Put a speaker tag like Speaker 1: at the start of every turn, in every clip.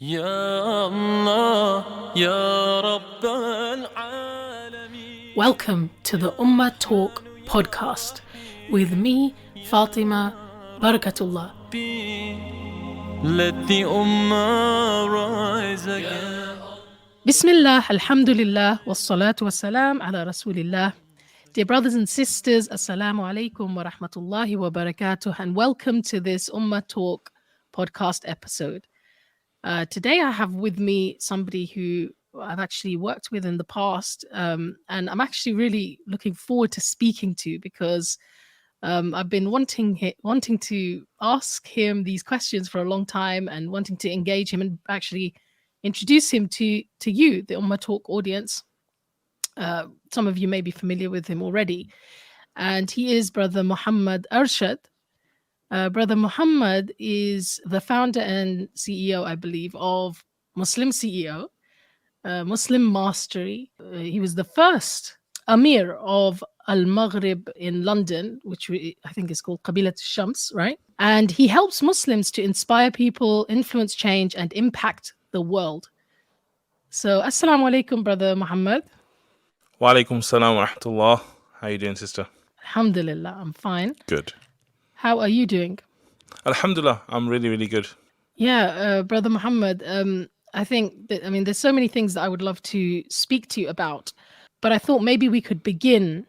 Speaker 1: يا الله يا رب العالمين.
Speaker 2: Welcome to the Ummah Talk podcast with me, Fatima Barkatulla.
Speaker 1: Let the Ummah rise again.
Speaker 2: Bismillah, alhamdulillah, wassalatu wassalam ala rasulillah. Dear brothers and sisters, assalamu alaikum wa rahmatullahi wa barakatuh, and welcome to this Ummah Talk podcast episode. Today I have with me somebody who I've actually worked with in the past, and I'm actually really looking forward to speaking to, because I've been wanting to ask him these questions for a long time and wanting to engage him and actually introduce him to you, the Ummah Talk audience. Some of you may be familiar with him already, and he is Brother Mohammad Arshad. Brother Muhammad is the founder and CEO, I believe, of Muslim CEO, Muslim Mastery. He was the first Ameer of Al-Maghrib in London, which I think is called Qabeelat Shams, right? And he helps Muslims to inspire people, influence change, and impact the world. So, assalamu alaikum, Brother Muhammad.
Speaker 3: Wa alaikum salam wa rahmatullah. How are you doing, sister?
Speaker 2: Alhamdulillah, I'm fine.
Speaker 3: Good.
Speaker 2: How are you doing?
Speaker 3: Alhamdulillah, I'm really, really good.
Speaker 2: Yeah, Brother Muhammad, I think that, there's so many things that I would love to speak to you about, but I thought maybe we could begin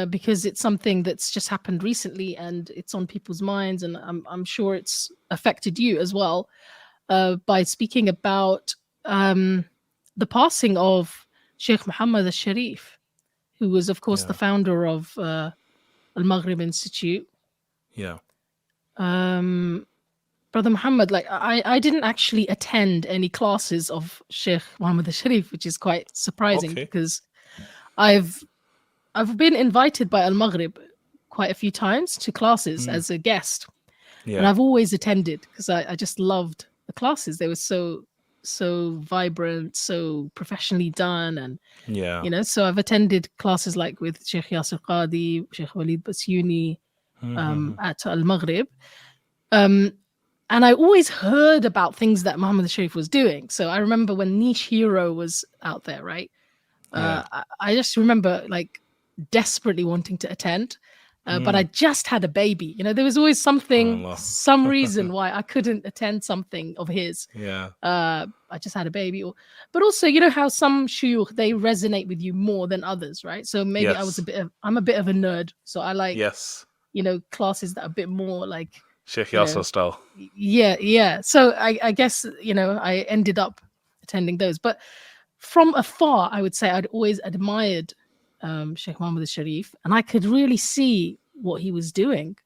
Speaker 2: because it's something that's just happened recently and it's on people's minds, and I'm sure it's affected you as well, by speaking about the passing of Sheikh Mohammad Arshad, who was, of course, the founder of Al-Maghrib Institute.
Speaker 3: Yeah.
Speaker 2: Brother Muhammad, I didn't actually attend any classes of Sheikh Mohammad Arshad, which is quite surprising, because I've been invited by Al-Maghrib quite a few times to classes as a guest, and I've always attended because I just loved the classes. They were so vibrant, so professionally done, and so I've attended classes like with Sheikh Yasir Qadi, Sheikh Walid Basyuni, at Al-Maghrib, and I always heard about things that Mohammad Arshad was doing. So I remember when Niche Hero was out there, right? I just remember desperately wanting to attend, but I just had a baby. There was always some reason why I couldn't attend something of his. I just had a baby. But also, how some shuyukh, they resonate with you more than others, right? So maybe I'm a bit of a nerd. So I like classes that are a bit more like
Speaker 3: Sheikh Yasser style.
Speaker 2: Yeah. So I guess, I ended up attending those. But from afar, I would say I'd always admired Sheikh Mohammad Arshad, and I could really see what he was doing,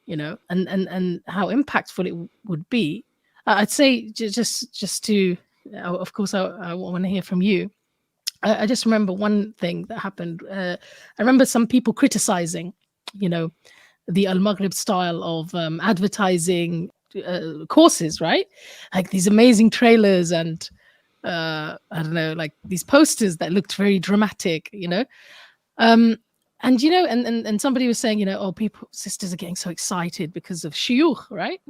Speaker 2: and how impactful it would be. I'd say just to, of course, I want to hear from you. I just remember one thing that happened. I remember some people criticizing, the Al-Maghrib style of advertising courses, right? Like these amazing trailers and I don't know, like these posters that looked very dramatic, and somebody was saying, sisters are getting so excited because of shuyukh, right?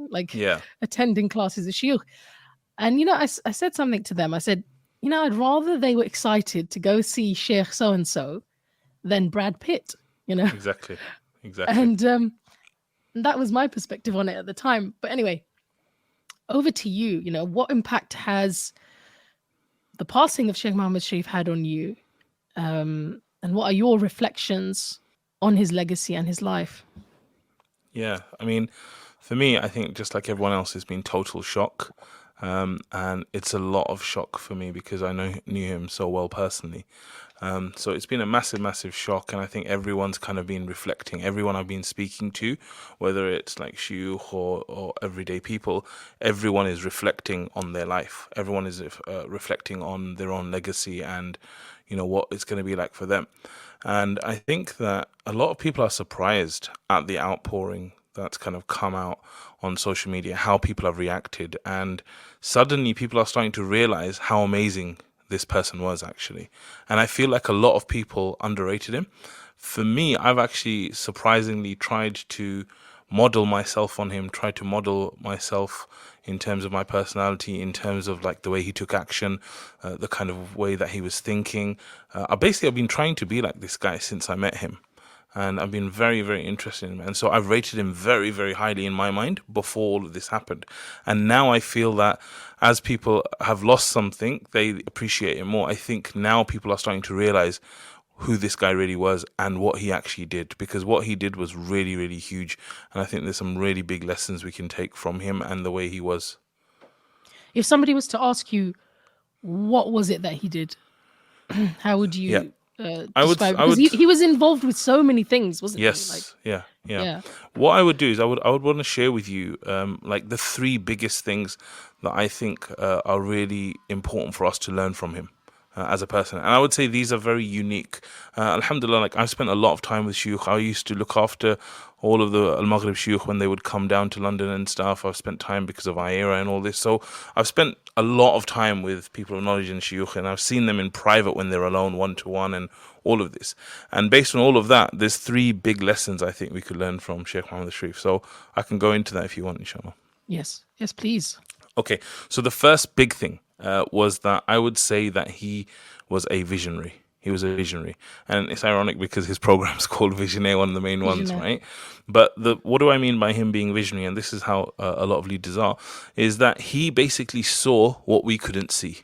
Speaker 2: Attending classes of shuyukh. And I said something to them. I said, I'd rather they were excited to go see Sheikh so and so than Brad Pitt.
Speaker 3: Exactly.
Speaker 2: And that was my perspective on it at the time. But anyway, over to you. What impact has the passing of Sheikh Mohammad Arshad had on you? And what are your reflections on his legacy and his life?
Speaker 3: Yeah, for me, I think just like everyone else, it's been total shock. And it's a lot of shock for me because I knew him so well personally. So it's been a massive, massive shock, and I think everyone's kind of been reflecting. Everyone I've been speaking to, whether it's like shuyukh or everyday people, everyone is reflecting on their life. Everyone is reflecting on their own legacy and, what it's going to be like for them. And I think that a lot of people are surprised at the outpouring that's kind of come out on social media, how people have reacted, and suddenly people are starting to realize how amazing this person was actually. And I feel like a lot of people underrated him. For me, I've actually surprisingly tried to model myself on him, try to model myself in terms of my personality, in terms of like the way he took action, the kind of way that he was thinking. I've been trying to be like this guy since I met him. And I've been very, very interested in him. And so I've rated him very, very highly in my mind before all of this happened. And now I feel that as people have lost something, they appreciate it more. I think now people are starting to realize who this guy really was and what he actually did, because what he did was really, really huge. And I think there's some really big lessons we can take from him and the way he was.
Speaker 2: If somebody was to ask you, what was it that he did? How would you describe it? Because he was involved with so many things, wasn't he?
Speaker 3: Yes, yeah. What I would do is I would want to share with you like the 3 biggest things that I think are really important for us to learn from him. As a person, and I would say these are very unique. Alhamdulillah, like I've spent a lot of time with shuyukh. I used to look after all of the Al-Maghrib shuyukh when they would come down to London and stuff. I've spent time because of IERA and all this, so I've spent a lot of time with people of knowledge and shuyukh, and I've seen them in private when they're alone, one-to-one, and all of this. And based on all of that, there's 3 big lessons I think we could learn from Sheikh Mohammad Arshad. So I can go into that if you want, inshallah.
Speaker 2: Yes, please.
Speaker 3: Okay, so the first big thing was that I would say that he was a visionary. He was a visionary. And it's ironic because his program's called Visionary, one of the main ones, right? But what do I mean by him being visionary? And this is how a lot of leaders are, is that he basically saw what we couldn't see.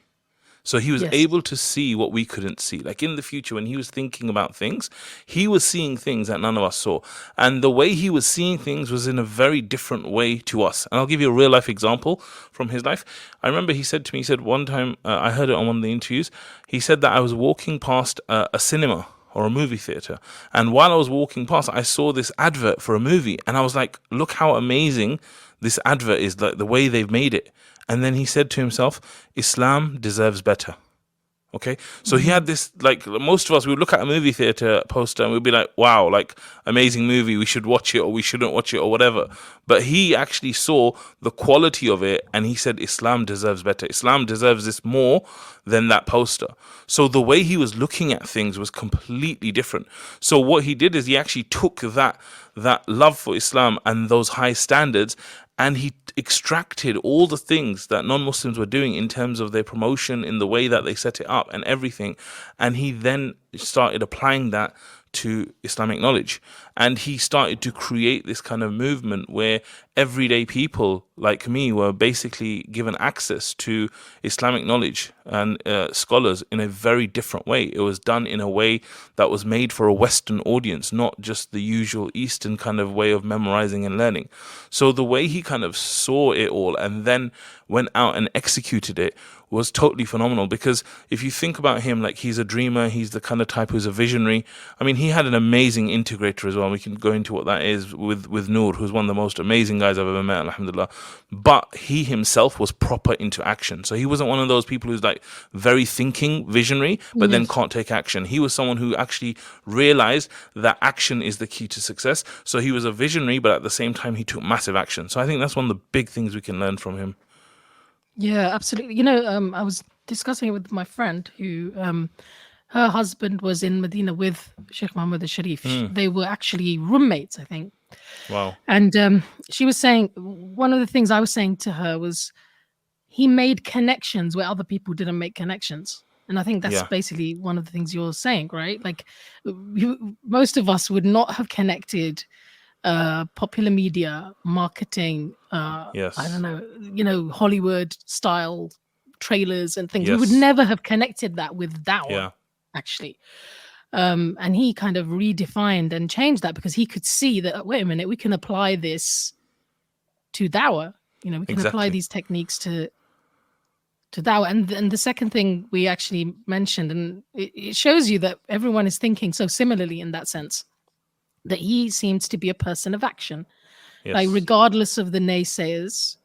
Speaker 3: So he was able to see what we couldn't see. Like in the future, when he was thinking about things, he was seeing things that none of us saw. And the way he was seeing things was in a very different way to us. And I'll give you a real life example from his life. I remember he said to me, one time, I heard it on one of the interviews, he said that I was walking past a cinema or a movie theater. And while I was walking past, I saw this advert for a movie. And I was like, look how amazing this advert is, like the way they've made it. And then he said to himself, Islam deserves better. Okay, so he had this, like most of us, we would look at a movie theater poster and we'd be like, wow, like amazing movie, we should watch it or we shouldn't watch it or whatever. But he actually saw the quality of it and he said, Islam deserves better. Islam deserves this more than that poster. So the way he was looking at things was completely different. So what he did is he actually took that love for Islam and those high standards, and he extracted all the things that non-Muslims were doing in terms of their promotion, in the way that they set it up and everything. And he then started applying that to Islamic knowledge. And he started to create this kind of movement where everyday people like me were basically given access to Islamic knowledge and scholars in a very different way. It was done in a way that was made for a Western audience, not just the usual Eastern kind of way of memorizing and learning. So the way he kind of saw it all and then went out and executed it was totally phenomenal. Because if you think about him, like he's a dreamer, he's the kind of type who's a visionary. I mean, he had an amazing integrator as well. We can go into what that is with Noor, who's one of the most amazing guys I've ever met, alhamdulillah. But he himself was proper into action. So he wasn't one of those people who's like very thinking, visionary, but then can't take action. He was someone who actually realized that action is the key to success. So he was a visionary, but at the same time, he took massive action. So I think that's one of the big things we can learn from him.
Speaker 2: Yeah, absolutely. I was discussing it with my friend who, her husband was in Medina with Sheikh Mohammad Arshad. They were actually roommates, I think.
Speaker 3: Wow.
Speaker 2: And she was saying, one of the things I was saying to her was he made connections where other people didn't make connections. And I think that's basically one of the things you're saying, right? Like most of us would not have connected popular media, marketing, I don't know, Hollywood style trailers and things. We would never have connected that with dawah, actually. And he kind of redefined and changed that because he could see that, wait a minute, we can apply this to dawah. We can apply these techniques to dawah. And the second thing we actually mentioned, and it shows you that everyone is thinking so similarly in that sense, that he seems to be a person of action, like regardless of the naysayers,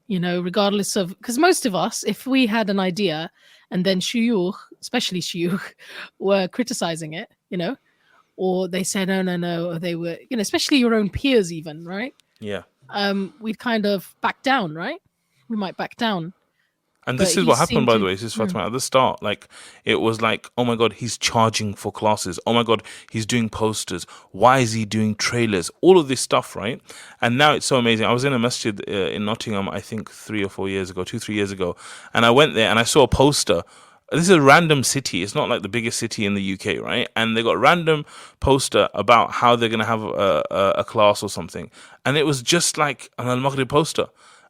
Speaker 2: regardless of, because most of us, if we had an idea and then shuyukh, especially shuyukh, were criticizing it, or they said, no, or they were, especially your own peers even, right?
Speaker 3: Yeah.
Speaker 2: We'd kind of back down, right? We might back down.
Speaker 3: And
Speaker 2: but
Speaker 3: this is
Speaker 2: he
Speaker 3: what happened,
Speaker 2: seemed
Speaker 3: by the
Speaker 2: to.
Speaker 3: way, this is Fatima, at the start. Like, it was like, oh my God, he's charging for classes. Oh my God, he's doing posters. Why is he doing trailers? All of this stuff, right? And now it's so amazing. I was in a masjid in Nottingham, I think 3 or 4 years ago, 2, 3 years ago. And I went there and I saw a poster. This is a random city. It's not like the biggest city in the UK, right? And they got a random poster about how they're going to have a class or something. And it was just like an Al-Maghrib poster.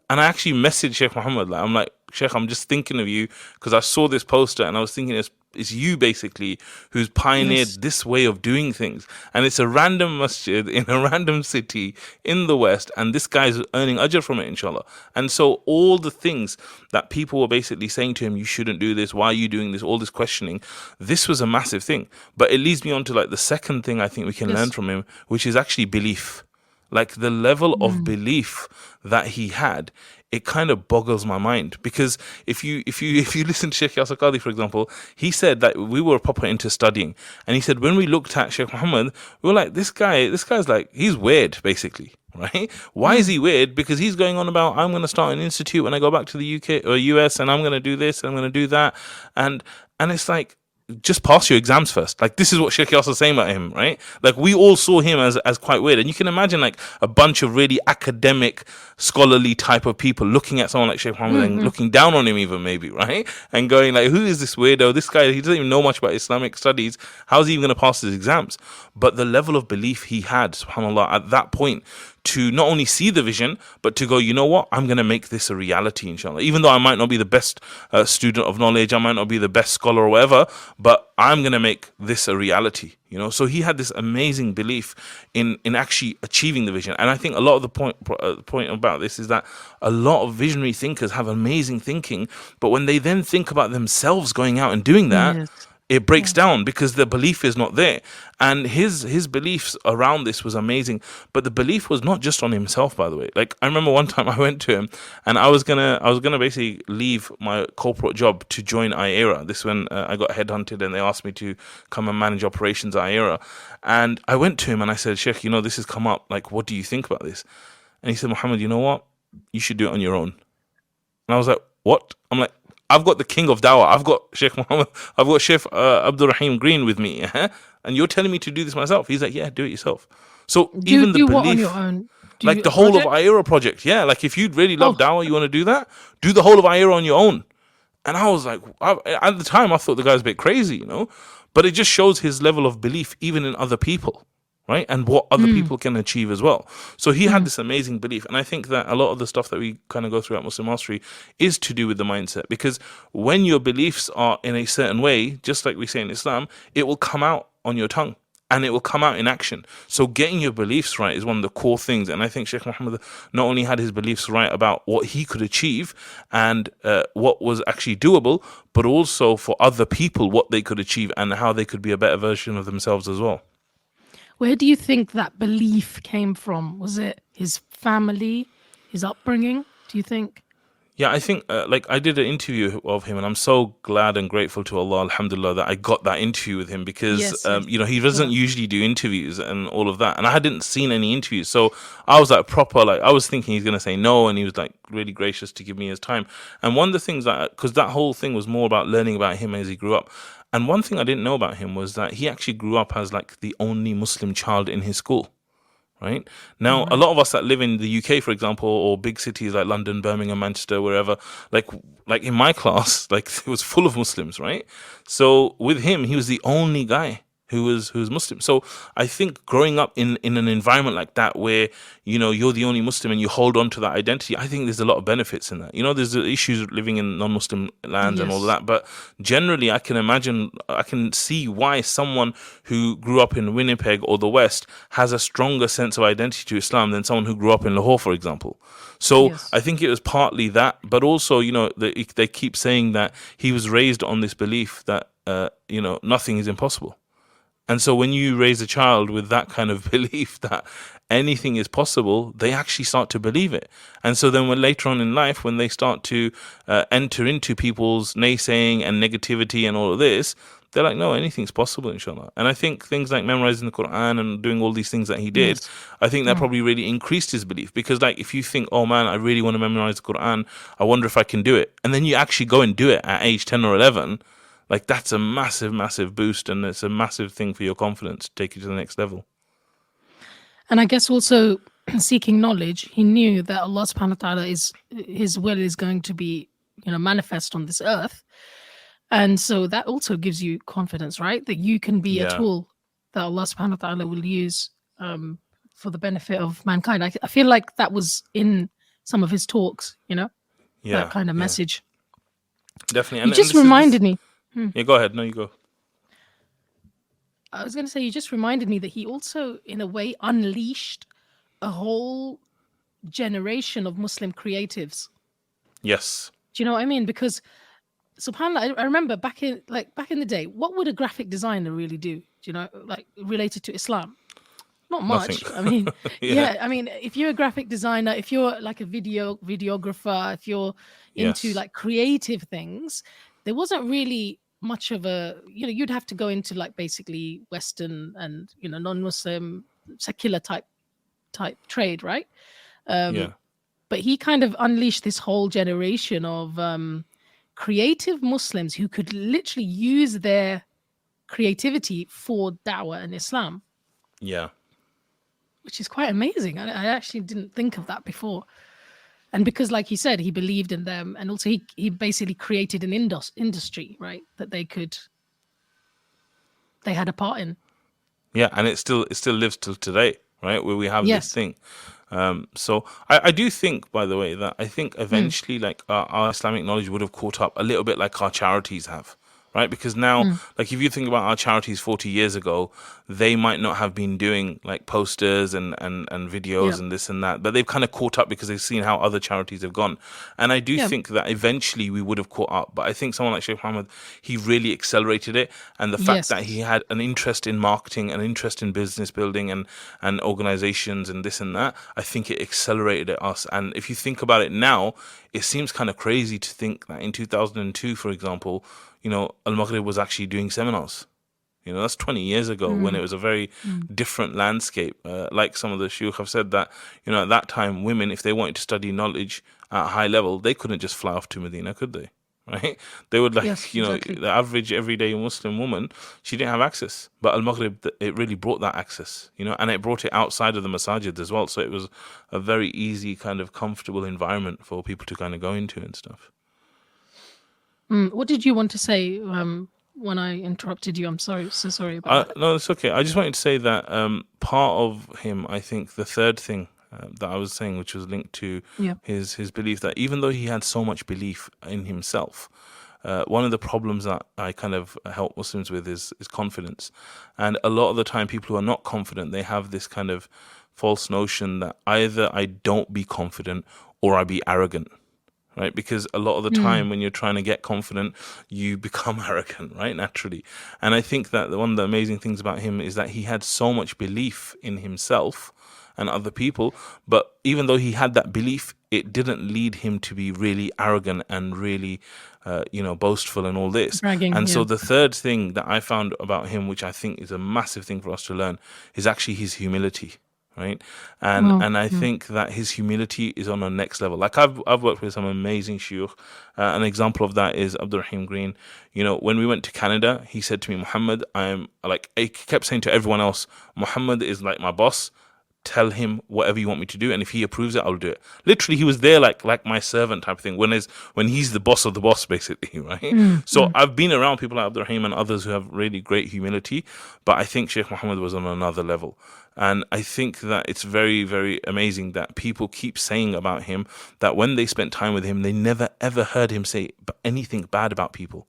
Speaker 3: And I actually messaged Sheikh Mohammed. Like, I'm like, Sheikh, I'm just thinking of you because I saw this poster and I was thinking it's you basically who's pioneered
Speaker 2: Yes.
Speaker 3: this way of doing things. And it's a random masjid in a random city in the West. And this guy's earning ajr from it, inshallah. And so all the things that people were basically saying to him, you shouldn't do this, why are you doing this, all this questioning, this was a massive thing. But it leads me on to like the second thing I think we can learn from him, which is actually belief. Like the level of belief that he had, it kind of boggles my mind. Because if you listen to Sheikh Yasir Qadhi, for example, he said that we were proper into studying, and he said when we looked at Sheikh Mohammed, we were like, this guy's like, he's weird, basically. Right? Why is he weird? Because he's going on about, I'm going to start an institute when I go back to the UK or US, and I'm going to do this, and I'm going to do that, and it's like, just pass your exams first. Like, this is what Sheikh Yasser is saying about him, right? Like, we all saw him as quite weird. And you can imagine, like, a bunch of really academic, scholarly type of people looking at someone like Sheikh Mohammed and looking down on him even, maybe, right? And going like, who is this weirdo? This guy, he doesn't even know much about Islamic studies. How's he even going to pass his exams? But the level of belief he had, subhanAllah, at that point, to not only see the vision, but to go, you know what, I'm going to make this a reality, inshallah. Even though I might not be the best student of knowledge, I might not be the best scholar or whatever, but I'm going to make this a reality, you know. So he had this amazing belief in actually achieving the vision. And I think a lot of the point about this is that a lot of visionary thinkers have amazing thinking, but when they then think about themselves going out and doing that, it breaks down because the belief is not there. And his beliefs around this was amazing. But the belief was not just on himself, by the way. Like, I remember one time I went to him and I was gonna basically leave my corporate job to join IERA. This when I got headhunted and they asked me to come and manage operations at IERA. And I went to him and I said, Sheikh, you know, this has come up. Like, what do you think about this? And he said, Muhammad, you know what? You should do it on your own. And I was like, what? I'm like, I've got the king of dawah. I've got Sheikh Muhammad. I've got Sheikh Abdul Rahim Green with me. And you're telling me to do this myself? He's like, yeah, do it yourself. So even the
Speaker 2: do
Speaker 3: belief,
Speaker 2: what on your own?
Speaker 3: like the whole of IERA project. Yeah, like if you really love dawah, you want to do that, do the whole of IERA on your own. And I was like, at the time, I thought the guy's a bit crazy, you know. But it just shows his level of belief even in other people. Right, and what other people can achieve as well. So he had this amazing belief, and I think that a lot of the stuff that we kind of go through at Muslim Mastery is to do with the mindset. Because when your beliefs are in a certain way, just like we say in Islam, it will come out on your tongue and it will come out in action. So getting your beliefs right is one of the core things. And I think Sheikh Mohammed not only had his beliefs right about what he could achieve and what was actually doable, but also for other people what they could achieve and how they could be a better version of themselves as well.
Speaker 2: Where do you think that belief came from? Was it his family, his upbringing, do you think?
Speaker 3: Yeah, I think like I did an interview of him, and I'm so glad and grateful to Allah, alhamdulillah, that I got that interview with him because, you know, he doesn't usually do interviews and all of that. And I hadn't seen any interviews. So I was like proper, like I was thinking he's going to say no. And he was like really gracious to give me his time. And one of the things that, because that whole thing was more about learning about him as he grew up. And one thing I didn't know about him was that he actually grew up as like the only Muslim child in his school. Right now, a lot of us that live in the UK, for example, or big cities like London, Birmingham, Manchester, wherever, like in my class, like it was full of Muslims, right? So with him, he was the only guy who was Muslim. So I think growing up in an environment like that, where you know you're the only Muslim and you hold on to that identity, I think there's a lot of benefits in that. You know, there's the issues living in non-Muslim lands and all of that, but generally, I can see why someone who grew up in Winnipeg or the West has a stronger sense of identity to Islam than someone who grew up in Lahore, for example. So I think it was partly that, but also, you know, they keep saying that he was raised on this belief that you know, nothing is impossible. And so when you raise a child with that kind of belief that anything is possible, they actually start to believe it. And so then when later on in life, when they start to enter into people's naysaying and negativity and all of this, they're like, no, anything's possible, inshallah. And I think things like memorizing the Quran and doing all these things that he did,
Speaker 2: Yes.
Speaker 3: I think that probably really increased his belief. Because like, if you think, oh man, I really want to memorize the Quran, I wonder if I can do it, and then you actually go and do it at age 10 or 11, like that's a massive, massive boost, and it's a massive thing for your confidence to take you to the next level.
Speaker 2: And I guess also seeking knowledge, he knew that Allah subhanahu wa ta'ala is, his will is going to be, manifest on this earth. And so that also gives you confidence, right? That you can be a tool that Allah subhanahu wa ta'ala will use for the benefit of mankind. I feel like that was in some of his talks, that kind of message.
Speaker 3: Definitely.
Speaker 2: And you just reminded me.
Speaker 3: Yeah, go ahead. No, you go.
Speaker 2: I was going to say, you just reminded me that he also, in a way, unleashed a whole generation of Muslim creatives.
Speaker 3: Yes.
Speaker 2: Do you know what I mean? Because subhanAllah, I remember back in the day, what would a graphic designer really do? Like related to Islam? Not much.
Speaker 3: Nothing.
Speaker 2: I mean, I mean, if you're a graphic designer, if you're like a videographer, if you're into like creative things, there wasn't really much of a, you'd have to go into like basically Western and, non-Muslim secular type trade, right? But he kind of unleashed this whole generation of creative Muslims who could literally use their creativity for da'wah and Islam.
Speaker 3: Yeah.
Speaker 2: Which is quite amazing. I actually didn't think of that before. And because, like you said, he believed in them, and also he basically created an industry, right, that they had a part in.
Speaker 3: Yeah, and it still lives till today, right, where we have this thing. So I do think, by the way, that I think eventually like our Islamic knowledge would have caught up a little bit like our charities have. Right, because now, like if you think about our charities 40 years ago, they might not have been doing like posters and videos and this and that, but they've kind of caught up because they've seen how other charities have gone. And I do think that eventually we would have caught up. But I think someone like Sheikh Mohammed, he really accelerated it. And the fact that he had an interest in marketing, an interest in business building and organizations and this and that, I think it accelerated us. And if you think about it now, it seems kind of crazy to think that in 2002, for example, Al-Maghrib was actually doing seminars. That's 20 years ago when it was a very different landscape. Like some of the shuyukh have said that, at that time, women, if they wanted to study knowledge at a high level, they couldn't just fly off to Medina, could they? Right? They would the average everyday Muslim woman, she didn't have access. But Al-Maghrib, it really brought that access, and it brought it outside of the masajid as well. So it was a very easy kind of comfortable environment for people to kind of go into and stuff.
Speaker 2: What did you want to say when I interrupted you? I'm sorry, so sorry about that.
Speaker 3: No, it's okay. I just wanted to say that part of him, I think the third thing that I was saying, which was linked to his belief, that even though he had so much belief in himself, one of the problems that I kind of help Muslims with is confidence. And a lot of the time, people who are not confident, they have this kind of false notion that either I don't be confident or I be arrogant. Right, because a lot of the time when you're trying to get confident, you become arrogant, right, naturally. And I think that one of the amazing things about him is that he had so much belief in himself and other people, but even though he had that belief, it didn't lead him to be really arrogant and really, boastful and all this.
Speaker 2: Bragging,
Speaker 3: and so the third thing that I found about him, which I think is a massive thing for us to learn, is actually his humility. Right, and I think that his humility is on a next level. Like I've worked with some amazing shuyukh. An example of that is Abdul Rahim Green. When we went to Canada, he said to me, Muhammad, he kept saying to everyone else, Muhammad is like my boss. Tell him whatever you want me to do, and if he approves it, I'll do it. Literally, he was there like my servant type of thing. When he's the boss of the boss, basically, right? So I've been around people like Abdul Rahim and others who have really great humility, but I think Sheikh Mohammed was on another level. And I think that it's very, very amazing that people keep saying about him that when they spent time with him, they never ever heard him say anything bad about people.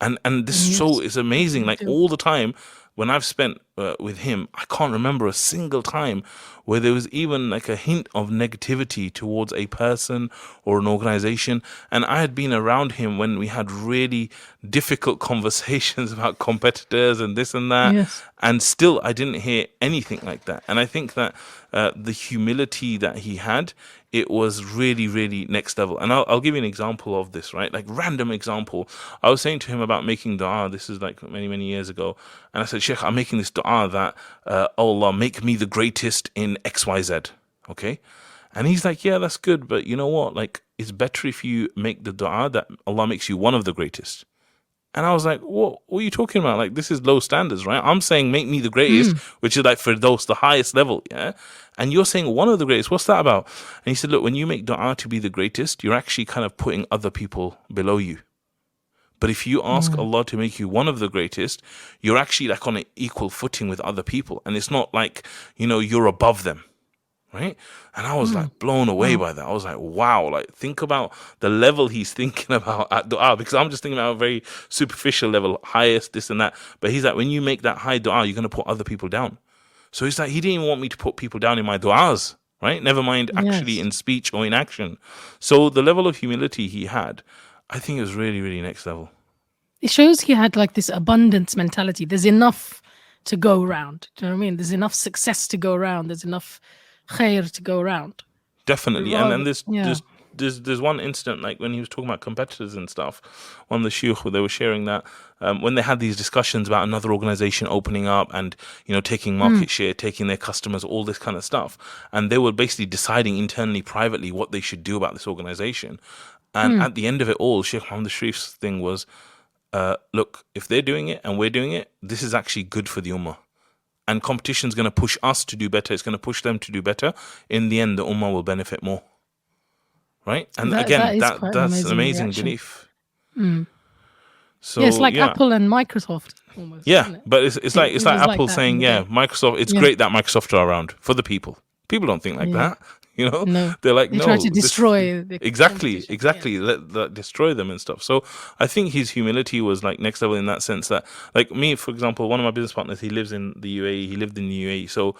Speaker 3: And this show is amazing. Like all the time, when I've spent with him, I can't remember a single time where there was even like a hint of negativity towards a person or an organization. And I had been around him when we had really difficult conversations about competitors and this and that. And still, I didn't hear anything like that. And I think that the humility that he had it was really, really next level. And I'll give you an example of this, right? Like random example. I was saying to him about making dua. This is like many, many years ago. And I said, Sheikh, I'm making this dua that, oh Allah, make me the greatest in XYZ. Okay. And he's like, yeah, that's good. But you know what? Like, it's better if you make the dua that Allah makes you one of the greatest. And I was like, what are you talking about? Like, this is low standards, right? I'm saying make me the greatest, which is like for those, the highest level, yeah? And you're saying one of the greatest. What's that about? And he said, look, when you make dua to be the greatest, you're actually kind of putting other people below you. But if you ask Allah to make you one of the greatest, you're actually like on an equal footing with other people. And it's not like, you're above them. Right. And I was like blown away by that. I was like, wow, like think about the level he's thinking about at dua, because I'm just thinking about a very superficial level, highest, this and that. But he's like, when you make that high dua, you're going to put other people down. So he's like, he didn't even want me to put people down in my duas, right? Never mind actually in speech or in action. So the level of humility he had, I think it was really, really next level.
Speaker 2: It shows he had like this abundance mentality. There's enough to go around. Do you know what I mean? There's enough success to go around. There's enough khair to go around.
Speaker 3: Definitely. And there's one incident, like when he was talking about competitors and stuff, one of the shuyukh, they were sharing that when they had these discussions about another organization opening up and taking market share, taking their customers, all this kind of stuff, and they were basically deciding internally, privately, what they should do about this organization. And at the end of it all, Sheikh Mohammad Arshad's thing was, look, if they're doing it and we're doing it, this is actually good for the ummah. And competition is going to push us to do better. It's going to push them to do better. In the end, the ummah will benefit more. Right? And that's an amazing belief. So
Speaker 2: it's like Apple and Microsoft almost.
Speaker 3: Yeah,
Speaker 2: isn't it?
Speaker 3: but it's like Apple saying, Microsoft, it's great that Microsoft are around for the people. People don't think like that.
Speaker 2: No.
Speaker 3: They're like,
Speaker 2: they try to destroy the
Speaker 3: exactly. Let destroy them and stuff. So I think his humility was like next level in that sense that, like me, for example, one of my business partners, he lives in the UAE. He lived in the UAE. So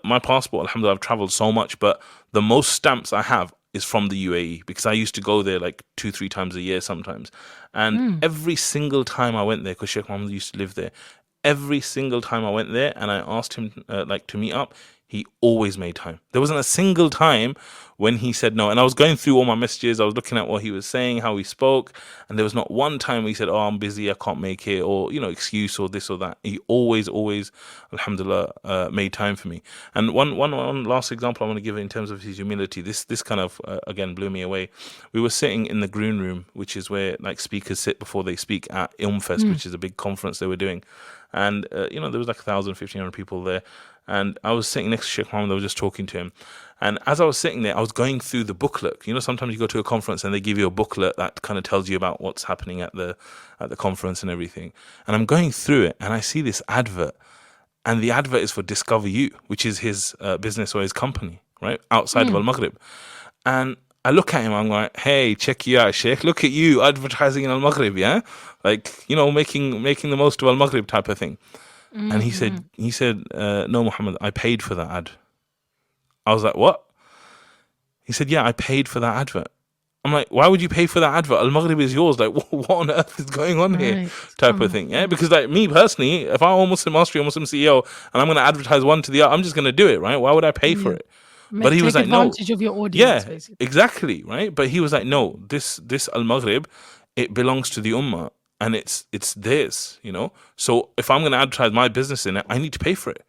Speaker 3: my passport, alhamdulillah, I've traveled so much, but the most stamps I have is from the UAE because I used to go there like 2-3 times a year sometimes. And every single time I went there, because Sheikh Mohammed used to live there, every single time I went there and I asked him to meet up, he always made time. There wasn't a single time when he said no. And I was going through all my messages. I was looking at what he was saying, how he spoke. And there was not one time where he said, oh, I'm busy, I can't make it, or, excuse or this or that. He always, alhamdulillah, made time for me. And one last example I want to give in terms of his humility. This kind of, again, blew me away. We were sitting in the green room, which is where like speakers sit before they speak at IlmFest, which is a big conference they were doing. And, there was like 1,000, 1,500 people there. And I was sitting next to Sheikh Mohammed, I was just talking to him. And as I was sitting there, I was going through the booklet. Sometimes you go to a conference and they give you a booklet that kind of tells you about what's happening at the conference and everything. And I'm going through it and I see this advert. And the advert is for Discover You, which is his business or his company, right? Outside of Al-Maghrib. And I look at him, I'm like, hey, check you out, Sheikh. Look at you advertising in Al-Maghrib, yeah? Like, making the most of Al-Maghrib type of thing. And he said, no, Muhammad, I paid for that ad. I was like, what? He said, yeah, I paid for that advert. I'm like, why would you pay for that advert? Al-Maghrib is yours. Like, what on earth is going on here? Type of thing. Yeah, because like me personally, if I'm a Muslim master or Muslim CEO and I'm going to advertise one to the other, I'm just going to do it, right? Why would I pay for it?
Speaker 2: But he was like, no. Advantage of your audience, basically.
Speaker 3: Exactly, right? But he was like, no, this Al-Maghrib, it belongs to the ummah. And it's theirs, So if I'm going to advertise my business in it, I need to pay for it.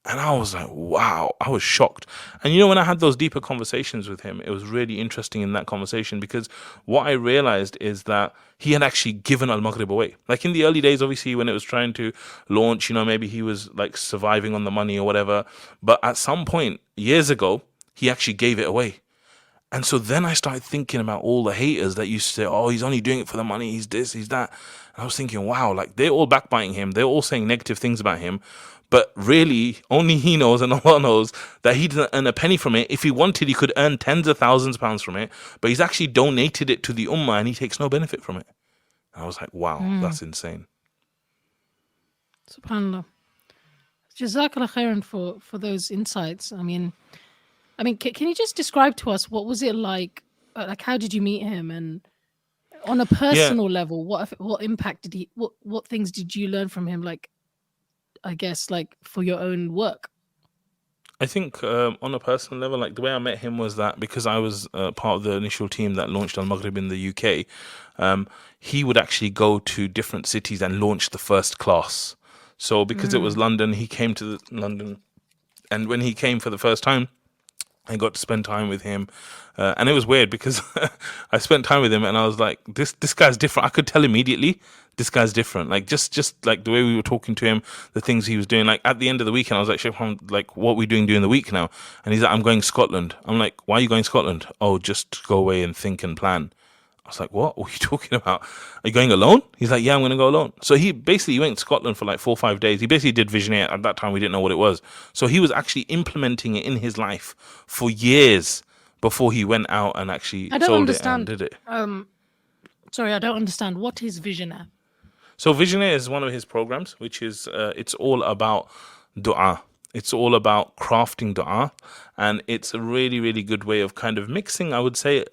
Speaker 3: And I was like, wow, I was shocked. And when I had those deeper conversations with him, it was really interesting in that conversation because what I realized is that he had actually given Al-Maghrib away. Like in the early days, obviously, when it was trying to launch, maybe he was like surviving on the money or whatever. But at some point, years ago, he actually gave it away. And so then I started thinking about all the haters that used to say, oh, he's only doing it for the money, he's this, he's that. And I was thinking, wow, like they're all backbiting him. They're all saying negative things about him. But really, only he knows and Allah knows that he didn't earn a penny from it. If he wanted, he could earn tens of thousands of pounds from it. But he's actually donated it to the ummah and he takes no benefit from it. And I was like, wow, that's insane.
Speaker 2: SubhanAllah. Jazakallah khairan for those insights. I mean, can you just describe to us what was it like? Like, how did you meet him, and on a personal level, what impact did he? What things did you learn from him? Like, I guess, like for your own work.
Speaker 3: I think on a personal level, like the way I met him was that because I was part of the initial team that launched Al Maghrib in the UK, he would actually go to different cities and launch the first class. So because it was London, he came to London, and when he came for the first time, I got to spend time with him, and it was weird because I spent time with him, and I was like, "This guy's different." I could tell immediately this guy's different. Like just like the way we were talking to him, the things he was doing. Like at the end of the weekend, I was like, "Sheikh Mohammed, like what are we doing during the week now?" And he's like, "I'm going Scotland." I'm like, "Why are you going Scotland?" "Oh, just go away and think and plan." I was like, what are you talking about? Are you going alone? He's like, yeah, I'm going to go alone. So he went to Scotland for like 4 or 5 days. He basically did Visionaire. At that time, we didn't know what it was. So he was actually implementing it in his life for years before he went out and actually
Speaker 2: I don't
Speaker 3: sold it and
Speaker 2: understand.
Speaker 3: did it.
Speaker 2: Sorry, I don't understand. What is Visionaire?
Speaker 3: So Visionaire is one of his programs, which is it's all about dua. It's all about crafting dua, and it's a really, really good way of kind of mixing, I would say,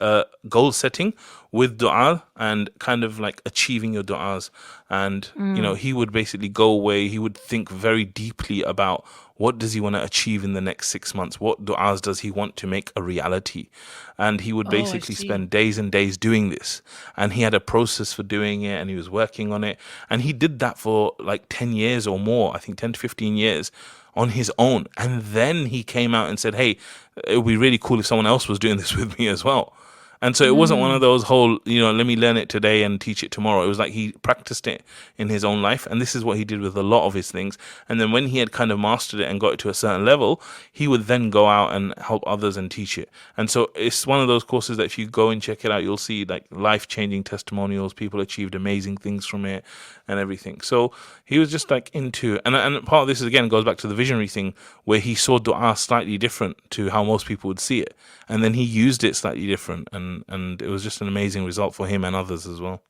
Speaker 3: goal setting with dua and kind of like achieving your duas. And he would basically go away. He would think very deeply about what does he want to achieve in the next 6 months. What duas does he want to make a reality? And he would
Speaker 2: Oh, I
Speaker 3: basically
Speaker 2: see.
Speaker 3: spend days and days doing this. And he had a process for doing it, and he was working on it. And he did that for like 10 years or more, I think 10 to 15 years on his own. And then he came out and said, hey, it would be really cool if someone else was doing this with me as well. And so it wasn't one of those whole, let me learn it today and teach it tomorrow. It was like he practiced it in his own life. And this is what he did with a lot of his things. And then when he had kind of mastered it and got it to a certain level, he would then go out and help others and teach it. And so it's one of those courses that if you go and check it out, you'll see like life-changing testimonials. People achieved amazing things from it and everything. So he was just like into, and part of this is, again, goes back to the visionary thing where he saw dua slightly different to how most people would see it. And then he used it slightly different. And it was just an amazing result for him and others as well.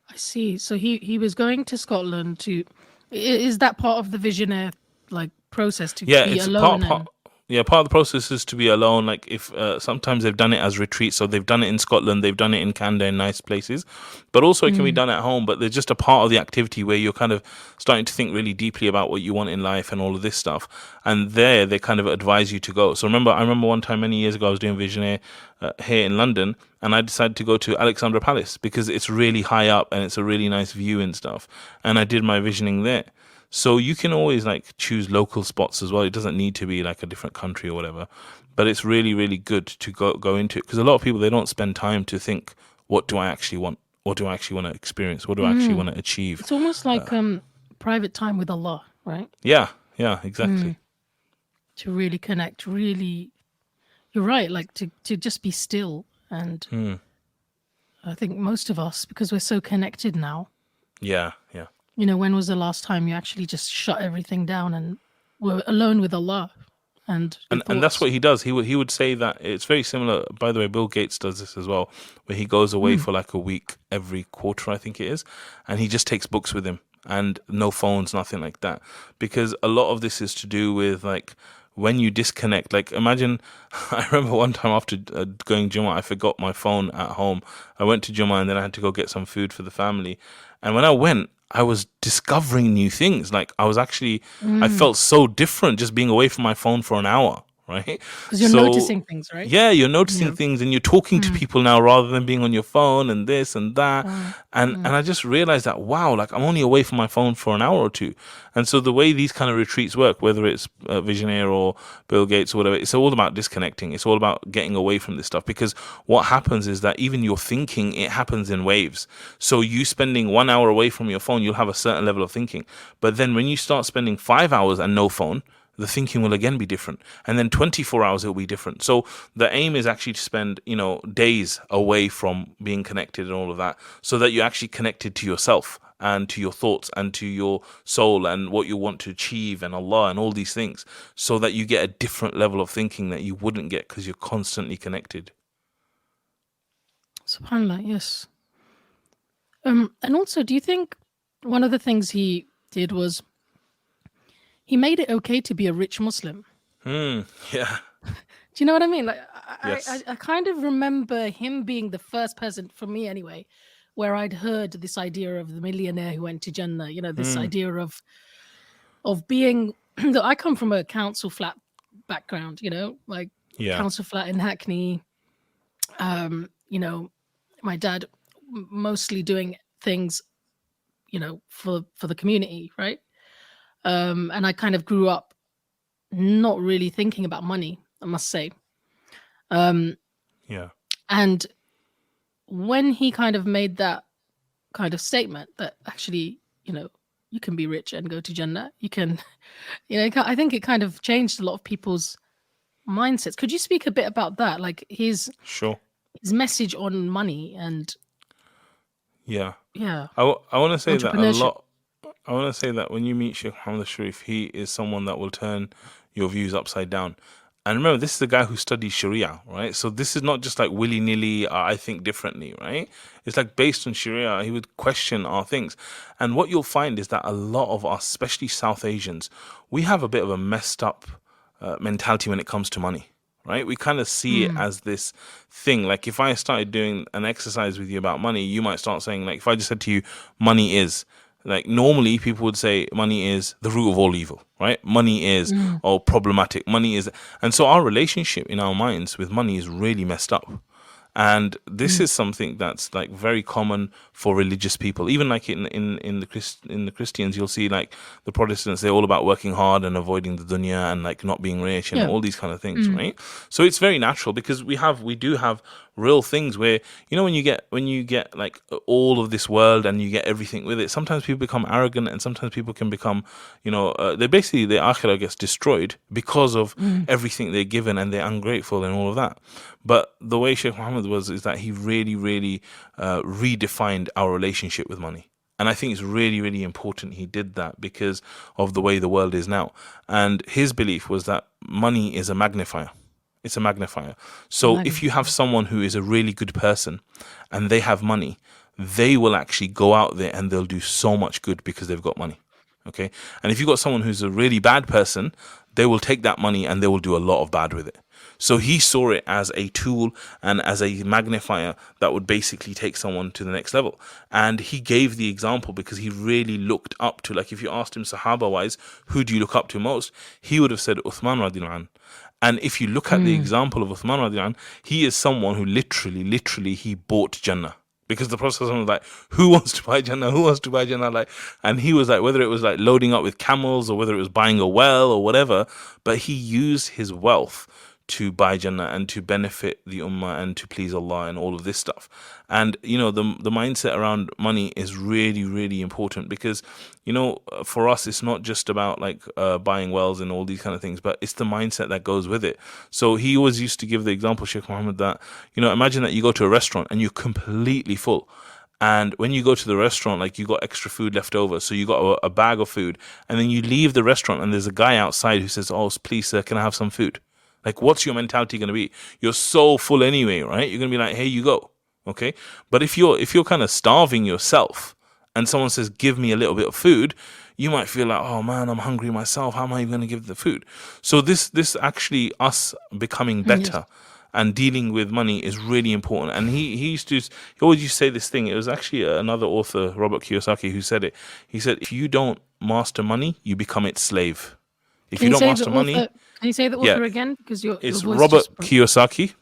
Speaker 2: I see. So he was going to Scotland to. Is that part of the Visionaire like process to
Speaker 3: Yeah,
Speaker 2: be
Speaker 3: it's
Speaker 2: alone?
Speaker 3: part of the process is to be alone. Like if sometimes they've done it as retreats, so they've done it in Scotland, they've done it in Canada in nice places, but also it can be done at home. But there's just a part of the activity where you're kind of starting to think really deeply about what you want in life and all of this stuff, and there they kind of advise you to go. So I remember one time many years ago I was doing Visionaire here in London, and I decided to go to Alexandra Palace because it's really high up and it's a really nice view and stuff, and I did my visioning there. So you can always like choose local spots as well. It doesn't need to be like a different country or whatever, but it's really, really good to go into it because a lot of people, they don't spend time to think, what do I actually want? What do I actually want to experience? What do I actually want to achieve?
Speaker 2: It's almost like private time with Allah, right?
Speaker 3: Yeah, exactly.
Speaker 2: To really connect, really, you're right. Like to just be still, and I think most of us, because we're so connected now.
Speaker 3: Yeah.
Speaker 2: When was the last time you actually just shut everything down and were alone with Allah? And
Speaker 3: that's what he does. He would say that it's very similar. By the way, Bill Gates does this as well, where he goes away for like a week every quarter, I think it is, and he just takes books with him and no phones, nothing like that, because a lot of this is to do with like when you disconnect. Like imagine, I remember one time after going Jummah, I forgot my phone at home. I went to Jummah and then I had to go get some food for the family, and when I went, I was discovering new things. Like I was actually, I felt so different just being away from my phone for an hour, right?
Speaker 2: because you're noticing things, right?
Speaker 3: Yeah, you're noticing things and you're talking to people now rather than being on your phone and this and that. And I just realized that, wow, like I'm only away from my phone for an hour or two. And so the way these kind of retreats work, whether it's Visionaire or Bill Gates or whatever, it's all about disconnecting. It's all about getting away from this stuff, because what happens is that even your thinking, it happens in waves. So you spending 1 hour away from your phone, you'll have a certain level of thinking. But then when you start spending 5 hours and no phone, the thinking will again be different. And then 24 hours, it'll be different. So the aim is actually to spend, days away from being connected and all of that, so that you're actually connected to yourself and to your thoughts and to your soul and what you want to achieve and Allah and all these things, so that you get a different level of thinking that you wouldn't get because you're constantly connected.
Speaker 2: SubhanAllah, yes. And also, do you think one of the things he did was he made it okay to be a rich Muslim?
Speaker 3: Yeah.
Speaker 2: Do you know what I mean? Like,
Speaker 3: Yes.
Speaker 2: I kind of remember him being the first person, for me anyway, where I'd heard this idea of the millionaire who went to Jannah. This idea of being I come from a council flat background, like
Speaker 3: Yeah.
Speaker 2: council flat in Hackney. My dad mostly doing things, for the community, right? And I kind of grew up not really thinking about money, I must say.
Speaker 3: Yeah.
Speaker 2: And when he kind of made that kind of statement that actually, you can be rich and go to Jannah, you can, I think it kind of changed a lot of people's mindsets. Could you speak a bit about that? Like his
Speaker 3: Sure.
Speaker 2: message on money and
Speaker 3: Yeah.
Speaker 2: yeah,
Speaker 3: I want to say that a
Speaker 2: entrepreneurship.
Speaker 3: lot. I want to say that when you meet Sheikh Mohammad Arshad, he is someone that will turn your views upside down. And remember, this is the guy who studies Sharia, right? So this is not just like willy-nilly, I think differently, right? It's like based on Sharia, he would question our things. And what you'll find is that a lot of us, especially South Asians, we have a bit of a messed up mentality when it comes to money, right? We kind of see it as this thing. Like if I started doing an exercise with you about money, you might start saying, like, if I just said to you, money is, like normally people would say money is the root of all evil, right? Money is problematic. Money is, and so our relationship in our minds with money is really messed up. And this is something that's like very common for religious people. Even like in the Christians, you'll see like the Protestants, they're all about working hard and avoiding the dunya and like not being rich and
Speaker 2: Yeah.
Speaker 3: all these kind of things, right? So it's very natural because we do have real things where, when you get like all of this world and you get everything with it, sometimes people become arrogant and sometimes people can become, they basically, their akhirah gets destroyed because of everything they're given and they're ungrateful and all of that. But the way Sheikh Mohammed is that he really, really redefined our relationship with money. And I think it's really, really important he did that because of the way the world is now. And his belief was that money is a magnifier. It's a magnifier. So if you have someone who is a really good person and they have money, they will actually go out there and they'll do so much good because they've got money. Okay. And if you've got someone who's a really bad person, they will take that money and they will do a lot of bad with it. So he saw it as a tool and as a magnifier that would basically take someone to the next level. And he gave the example because he really looked up to, like if you asked him Sahaba wise, who do you look up to most? He would have said Uthman radiallahu anh. And if you look at the example of Uthman radiallahu anh, he is someone who literally he bought Jannah. Because the Prophet was like, who wants to buy Jannah? Who wants to buy Jannah? Like, and he was like, whether it was like loading up with camels or whether it was buying a well or whatever, but he used his wealth to buy Jannah and to benefit the Ummah and to please Allah and all of this stuff. And, the mindset around money is really, really important because, for us, it's not just about like buying wells and all these kind of things, but it's the mindset that goes with it. So he always used to give the example, Sheikh Mohammed, that, imagine that you go to a restaurant and you're completely full. And when you go to the restaurant, like you got extra food left over, so you got a bag of food, and then you leave the restaurant and there's a guy outside who says, "Oh, please, sir, can I have some food?" Like, what's your mentality going to be? You're so full anyway, right? You're going to be like, "Hey, you go." Okay. But if you're kind of starving yourself and someone says, "Give me a little bit of food," you might feel like, "Oh man, I'm hungry myself. How am I even going to give the food?" So this actually us becoming better and dealing with money is really important. And he always used to say this thing. It was actually another author, Robert Kiyosaki, who said it. He said, if you don't master money, you become its slave. If you don't master money,
Speaker 2: can you say the author again? Because your
Speaker 3: it's
Speaker 2: voice
Speaker 3: Robert
Speaker 2: just broke.
Speaker 3: Kiyosaki,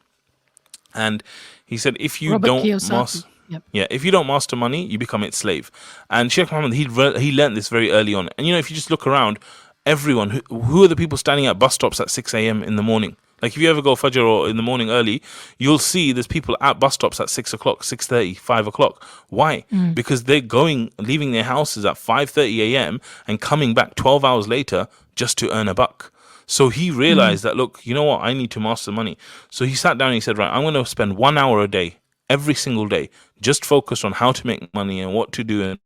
Speaker 3: and he said if you don't master, if you don't master money, you become its slave. And Sheikh Mohammed, he learned this very early on. And if you just look around, everyone who are the people standing at bus stops at 6 a.m. in the morning? Like if you ever go Fajr or in the morning early, you'll see there's people at bus stops at 6 o'clock, 6:30, 5 o'clock. Why? Because they're leaving their houses at 5:30 a.m. and coming back 12 hours later just to earn a buck. So he realized that, look, you know what? I need to master money. So he sat down and he said, right, I'm going to spend 1 hour a day, every single day, just focused on how to make money and what to do and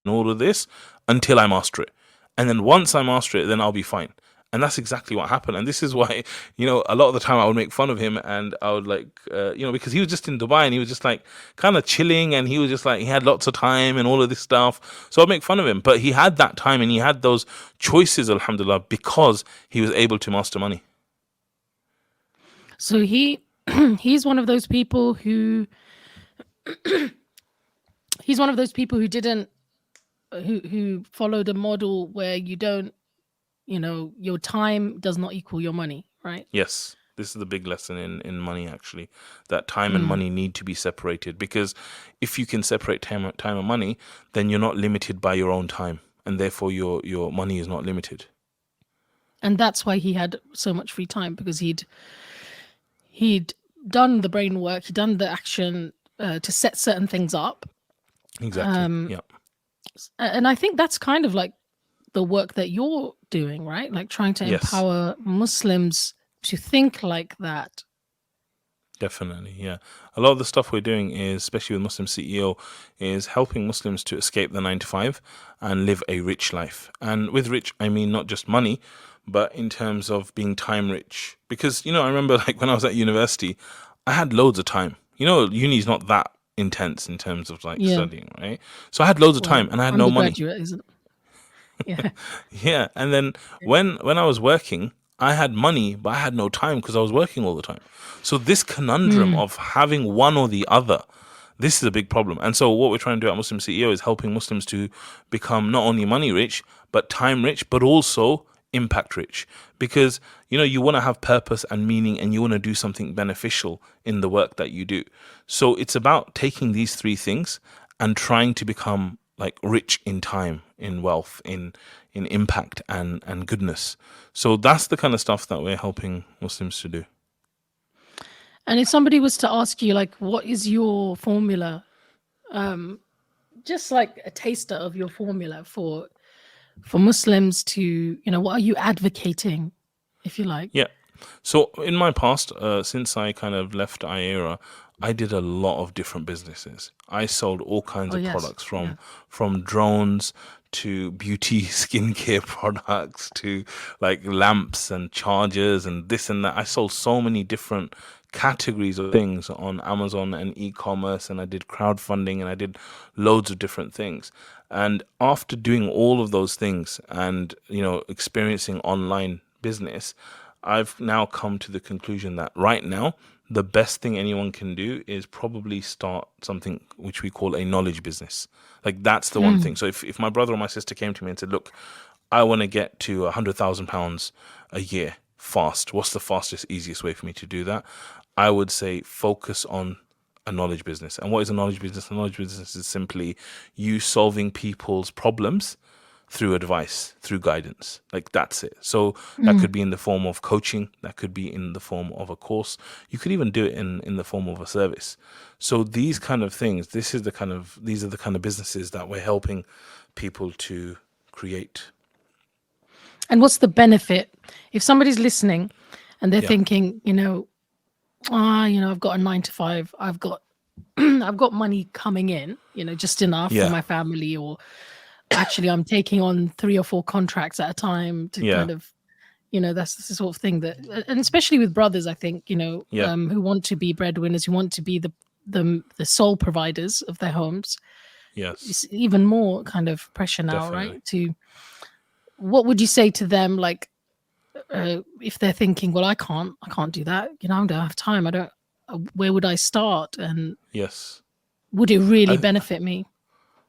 Speaker 3: all of this until I master it. And then once I master it, then I'll be fine. And that's exactly what happened. And this is why, a lot of the time I would make fun of him and I would like, because he was just in Dubai and he was just like kind of chilling and he was just like, he had lots of time and all of this stuff. So I'd make fun of him. But he had that time and he had those choices, alhamdulillah, because he was able to master money.
Speaker 2: So he's one of those people who, who followed a model where you don't your time does not equal your money, right?
Speaker 3: Yes, this is the big lesson in money, actually, that time and
Speaker 2: Mm.
Speaker 3: money need to be separated, because if you can separate time and money, then you're not limited by your own time, and therefore your money is not limited.
Speaker 2: And that's why he had so much free time, because he'd done the brain work, he'd done the action to set certain things up.
Speaker 3: Exactly. Yeah.
Speaker 2: And I think that's kind of like the work that you're doing, right? Like trying to
Speaker 3: Yes.
Speaker 2: empower Muslims to think like that.
Speaker 3: Definitely, yeah. A lot of the stuff we're doing is, especially with Muslim CEO, is helping Muslims to escape the 9 to 5 and live a rich life. And with rich, I mean not just money, but in terms of being time rich. Because, I remember like when I was at university, I had loads of time. Uni's not that intense in terms of like studying, right? So I had loads of time and I had no money.
Speaker 2: Undergraduate, isn't it? Yeah.
Speaker 3: Yeah. And then when I was working, I had money, but I had no time because I was working all the time. So this conundrum of having one or the other, this is a big problem. And so what we're trying to do at Muslim CEO is helping Muslims to become not only money rich, but time rich, but also impact rich. Because, you want to have purpose and meaning, and you want to do something beneficial in the work that you do. So it's about taking these three things and trying to become like rich in time, in wealth, in impact and goodness. So that's the kind of stuff that we're helping Muslims to do.
Speaker 2: And if somebody was to ask you, like, what is your formula? Just like a taster of your formula for Muslims to, what are you advocating, if you like?
Speaker 3: Yeah. So in my past, since I kind of left IERA, I did a lot of different businesses. I sold all kinds of products from drones to beauty skincare products to like lamps and chargers and this and that. I sold so many different categories of things on Amazon and e-commerce, and I did crowdfunding, and I did loads of different things. And after doing all of those things and, experiencing online business, I've now come to the conclusion that right now, the best thing anyone can do is probably start something which we call a knowledge business. Like that's the one thing. So if my brother or my sister came to me and said, look, I want to get to £100,000 a year fast. What's the fastest, easiest way for me to do that? I would say focus on a knowledge business. And what is a knowledge business? A knowledge business is simply you solving people's problems through advice, through guidance. Like that's it. So that could be in the form of coaching. That could be in the form of a course. You could even do it in the form of a service. So these kind of things, these are the kind of businesses that we're helping people to create.
Speaker 2: And what's the benefit if somebody's listening and they're thinking, I've got a 9 to 5, I've got money coming in, just enough for my family, or actually I'm taking on 3 or 4 contracts at a time to kind of, that's the sort of thing that, and especially with brothers, I think, who want to be breadwinners, who want to be the sole providers of their homes.
Speaker 3: Yes.
Speaker 2: It's even more kind of pressure now,
Speaker 3: Definitely.
Speaker 2: right? What would you say to them, like, if they're thinking, well, I can't do that, I don't have time, where would I start? And
Speaker 3: yes,
Speaker 2: would it really benefit me?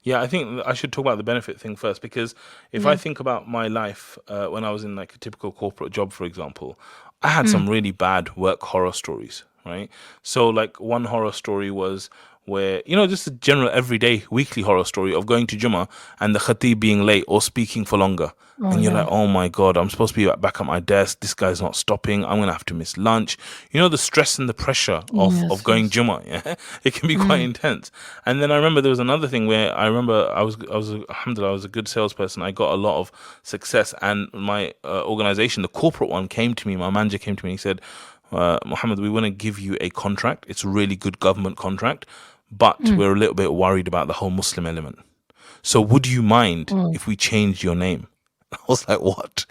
Speaker 3: Yeah, I think I should talk about the benefit thing first, because if I think about my life when I was in like a typical corporate job, for example, I had some really bad work horror stories, right? So like one horror story was where, just a general everyday weekly horror story of going to Jummah and the khatib being late or speaking for longer. And you're like, oh my God, I'm supposed to be back at my desk. This guy's not stopping. I'm going to have to miss lunch. The stress and the pressure of going Jummah. Yeah, it can be quite intense. And then I remember there was another thing where I was alhamdulillah, I was a good salesperson. I got a lot of success, and my organization, the corporate one, came to me. My manager came to me and he said, Mohammed, we want to give you a contract. It's a really good government contract, but we're a little bit worried about the whole Muslim element. So would you mind if we changed your name? I was like, what?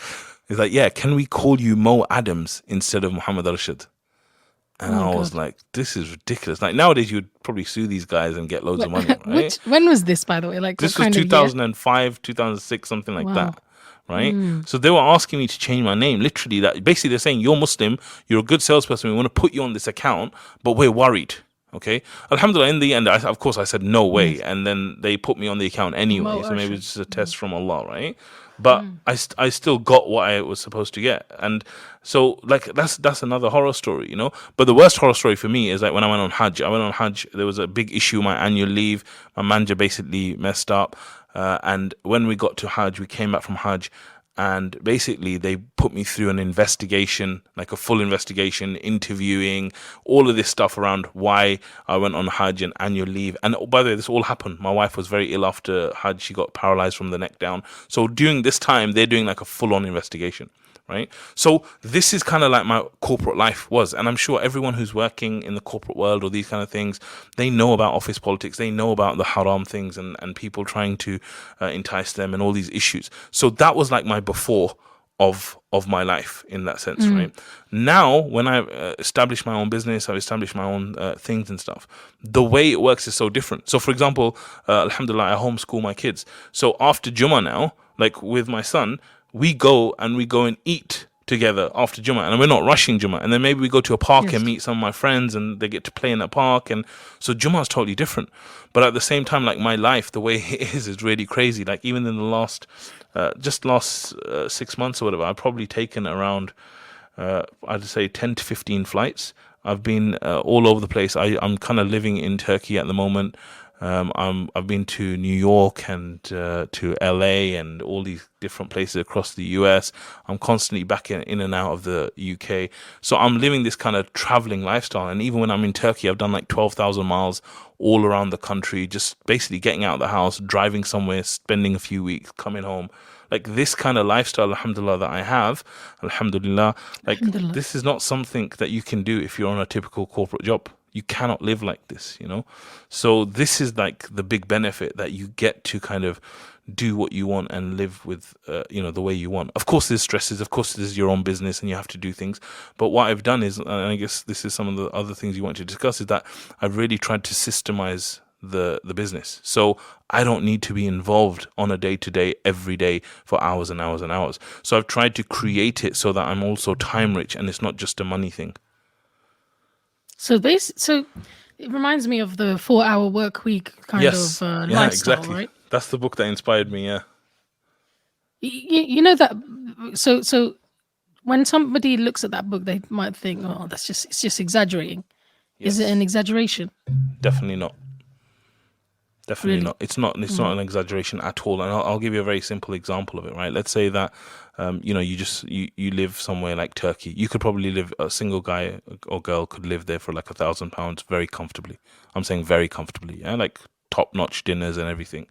Speaker 3: He's like, yeah, can we call you Mo Adams instead of Mohammad Arshad? And I was like, this is ridiculous. Like nowadays, you'd probably sue these guys and get loads of money, right?
Speaker 2: When was this, by the way? Like
Speaker 3: this was 2005, 2006, something like that, right? So they were asking me to change my name. Literally, that basically they're saying, you're Muslim, you're a good salesperson, we want to put you on this account, but we're worried. Okay, alhamdulillah, in the end, of course I said no way,
Speaker 2: Yes.
Speaker 3: and then they put me on the account anyway,
Speaker 2: Mo
Speaker 3: so maybe
Speaker 2: Arshad.
Speaker 3: it's just a test from Allah, right? But I still got what I was supposed to get, and so like that's another horror story, you know. But the worst horror story for me is like when I went on Hajj, there was a big issue with my annual leave. My manager basically messed up, and when we got to Hajj, we came back from Hajj, and basically they put me through an investigation, like a full investigation, interviewing, all of this stuff around why I went on Hajj and annual leave. And by the way, this all happened. My wife was very ill after Hajj. She got paralyzed from the neck down. So during this time, they're doing like a full-on investigation, right? So this is kind of like my corporate life was. And I'm sure everyone who's working in the corporate world or these kind of things, they know about office politics. They know about the haram things and people trying to entice them and all these issues. So that was like my before of my life in that sense, right? Now, when I established my own business, I've established my own things and stuff, the way it works is so different. So, for example, alhamdulillah, I homeschool my kids. So after Jummah now, like with my son, we go and eat together after Jummah, and we're not rushing Jummah. And then maybe we go to a park and meet some of my friends, and they get to play in that park. And so Jummah is totally different. But at the same time, like my life, the way it is really crazy. Like even in the last 6 months or whatever, I've probably taken around, I'd say 10 to 15 flights. I've been all over the place. I'm kind of living in Turkey at the moment. I've been to New York and to LA and all these different places across the US. I'm constantly back in and out of the UK. So I'm living this kind of traveling lifestyle. And even when I'm in Turkey, I've done like 12,000 miles all around the country, just basically getting out of the house, driving somewhere, spending a few weeks, coming home. Like this kind of lifestyle, alhamdulillah, that I have, alhamdulillah, like this is not something that you can do if you're on a typical corporate job. You cannot live like this, you know? So this is like the big benefit, that you get to kind of do what you want and live with, the way you want. Of course, there's stresses. Of course, this is your own business and you have to do things. But what I've done is, and I guess this is some of the other things you want to discuss, is that I've really tried to systemize the business. So I don't need to be involved on a day-to-day, every day for hours and hours and hours. So I've tried to create it so that I'm also time rich and it's not just a money thing.
Speaker 2: So it reminds me of the 4-hour work week kind of lifestyle,
Speaker 3: exactly.
Speaker 2: right?
Speaker 3: That's the book that inspired me. Yeah.
Speaker 2: You know that. So when somebody looks at that book, they might think, "Oh, it's just exaggerating."
Speaker 3: Yes.
Speaker 2: Is it an exaggeration?
Speaker 3: Definitely not. Definitely
Speaker 2: Really?
Speaker 3: not. It's not an exaggeration at all. And I'll give you a very simple example of it, right? Let's say that, you live somewhere like Turkey. You could probably live, a single guy or girl could live there for like £1,000 very comfortably. I'm saying very comfortably, yeah? Like top-notch dinners and everything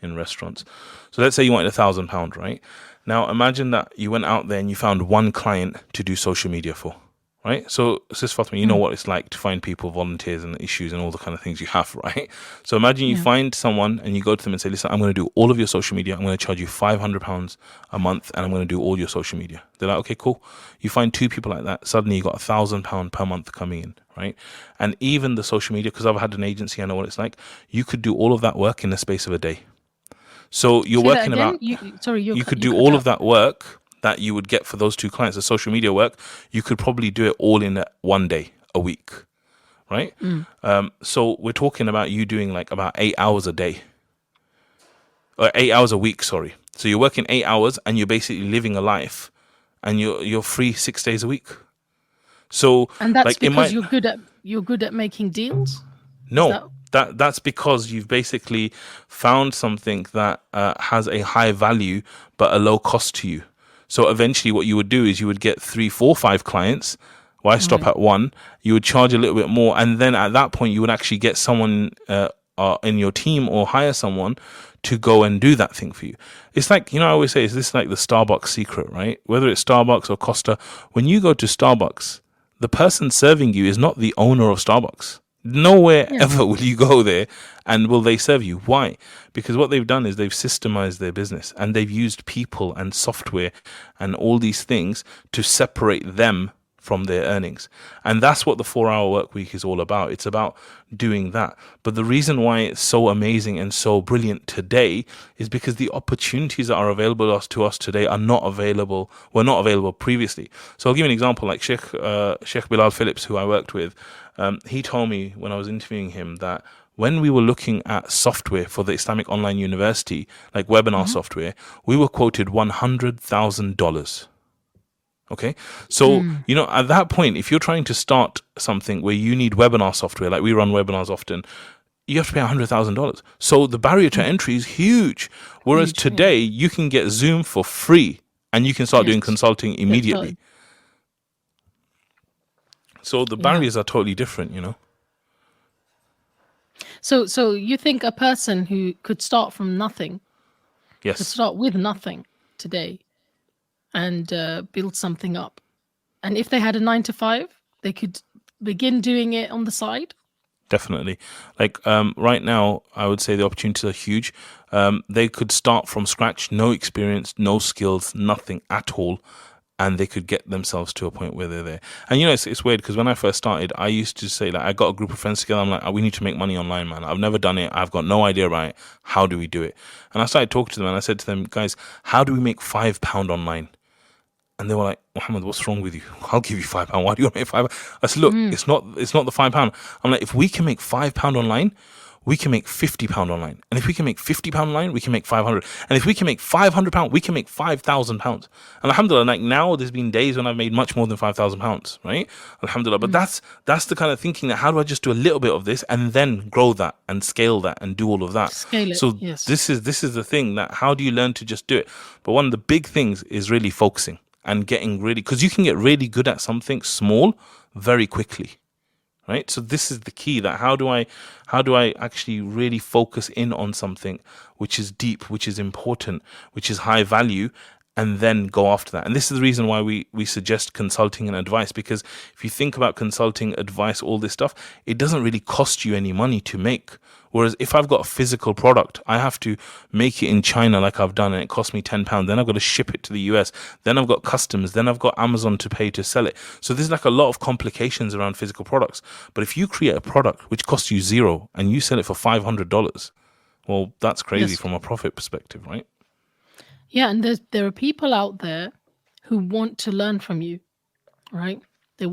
Speaker 3: in restaurants. So let's say you wanted £1,000, right? Now imagine that you went out there and you found one client to do social media for. Right? So, Sis Fatima, you know what it's like to find people, volunteers and issues and all the kind of things you have, right? So imagine you find someone and you go to them and say, listen, I'm going to do all of your social media. I'm going to charge you £500 a month and I'm going to do all your social media. They're like, okay, cool. You find 2 people like that. Suddenly you got £1,000 per month coming in, right? And even the social media, because I've had an agency, I know what it's like. You could do all of that work in the space of a day. So you're working about, you could do all of that work that you would get for those 2 clients, the social media work, you could probably do it all in one day, a week, right? So we're talking about you doing like about 8 hours a day, or 8 hours a week, sorry. So you're working 8 hours and you're basically living a life, and you're free 6 days a week. So,
Speaker 2: and that's like, because you're good at making deals?
Speaker 3: No. That's because you've basically found something that has a high value but a low cost to you. So eventually what you would do is you would get 3, 4, 5 clients. Why stop at 1? You would charge a little bit more. And then at that point, you would actually get someone in your team or hire someone to go and do that thing for you. It's like, I always say, is this like the Starbucks secret, right? Whether it's Starbucks or Costa, when you go to Starbucks, the person serving you is not the owner of Starbucks. Nowhere ever will you go there and will they serve you. Why? Because what they've done is they've systemized their business and they've used people and software and all these things to separate them from their earnings. And that's what the 4-hour work week is all about. It's about doing that. But the reason why it's so amazing and so brilliant today is because the opportunities that are available to us today were not available previously. So I'll give you an example, like Sheikh Bilal Phillips, who I worked with. he told me when I was interviewing him that when we were looking at software for the Islamic Online University, like webinar software, we were quoted $100,000. Okay. So, at that point, if you're trying to start something where you need webinar software, like we run webinars often, you have to pay $100,000. So the barrier to entry is huge. Whereas today you can get Zoom for free and you can start doing consulting immediately. So the barriers are totally different.
Speaker 2: So you think a person who could start from nothing, could start with nothing today and build something up. And if they had a 9-to-5, they could begin doing it on the side?
Speaker 3: Definitely. Like right now, I would say the opportunities are huge. They could start from scratch, no experience, no skills, nothing at all. And they could get themselves to a point where they're there. And it's weird because when I first started, I used to say, like, I got a group of friends together. I'm like, we need to make money online, man. I've never done it. I've got no idea about it. How do we do it? And I started talking to them and I said to them, guys, how do we make £5 online? And they were like, Mohammed, what's wrong with you? I'll give you £5. Why do you want to make £5? I said, look, it's not the £5. I'm like, if we can make £5 online, we can make £50 online. And if we can make £50 online, we can make 500. And if we can make £500, we can make £5,000. And alhamdulillah, like now there's been days when I've made much more than £5,000, right? Alhamdulillah. But that's the kind of thinking that how do I just do a little bit of this and then grow that and scale that and do all of that?
Speaker 2: Scale it,
Speaker 3: so
Speaker 2: yes.
Speaker 3: this is the thing, that how do you learn to just do it? But one of the big things is really focusing and getting really, because you can get really good at something small very quickly. Right. So this is the key, that how do I actually really focus in on something which is deep, which is important, which is high value, and then go after that. And this is the reason why we suggest consulting and advice, because if you think about consulting, advice, all this stuff, it doesn't really cost you any money to make. Whereas if I've got a physical product, I have to make it in China like I've done, and it costs me £10. Then I've got to ship it to the US. Then I've got customs. Then I've got Amazon to pay to sell it. So there's like a lot of complications around physical products. But if you create a product which costs you $0 and you sell it for $500, well, that's crazy from a profit perspective, right?
Speaker 2: Yeah, and there are people out there who want to learn from you, right? They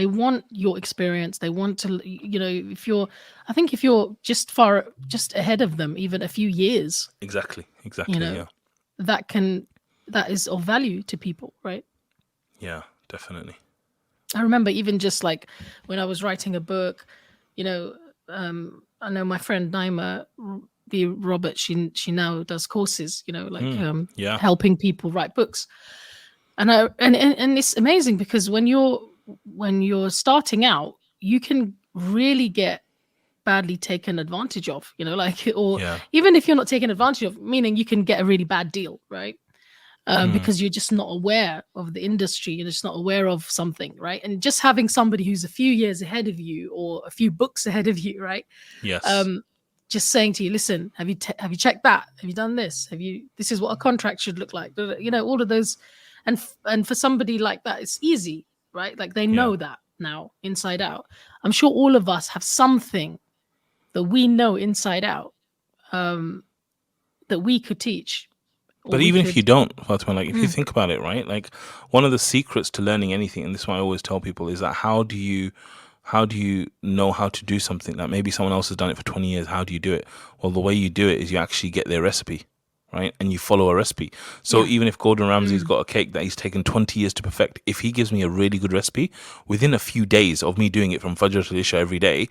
Speaker 2: want your experience. They want to, if you're just ahead of them, even a few years.
Speaker 3: Exactly.
Speaker 2: That is of value to people, right?
Speaker 3: Yeah, definitely.
Speaker 2: I remember even just like when I was writing a book, I know my friend Naima B. Robert, she now does courses, helping people write books. And it's amazing because when you're starting out, you can really get badly taken advantage of, even if you're not taken advantage of, meaning you can get a really bad deal, right? Because you're just not aware of the industry, you're just not aware of something, right? And just having somebody who's a few years ahead of you or a few books ahead of you, right?
Speaker 3: Yes.
Speaker 2: Just saying to you, listen, have you checked that? Have you done this? This is what a contract should look like, all of those. And for somebody like that, it's easy, right? Like they know that now inside out. I'm sure all of us have something that we know inside out that we could teach.
Speaker 3: But even if you don't, Fatima, like if you think about it, right? Like one of the secrets to learning anything, and this is what I always tell people, is that how do you know how to do something that maybe someone else has done it for 20 years? How do you do it? Well, the way you do it is you actually get their recipe, right? And you follow a recipe. So even if Gordon Ramsay's got a cake that he's taken 20 years to perfect, if he gives me a really good recipe, within a few days of me doing it from Fajr to Isha every day,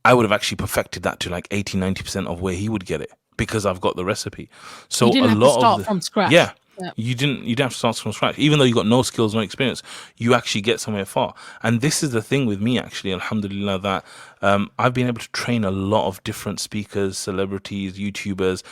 Speaker 3: I would have actually perfected that to like 80-90% of where he would get it, because I've got the recipe. So
Speaker 2: you didn't have to start from scratch.
Speaker 3: Yeah. You didn't have to start from scratch. Even though you got no skills, no experience, you actually get somewhere far. And this is the thing with me, actually, alhamdulillah, that I've been able to train a lot of different speakers, celebrities, YouTubers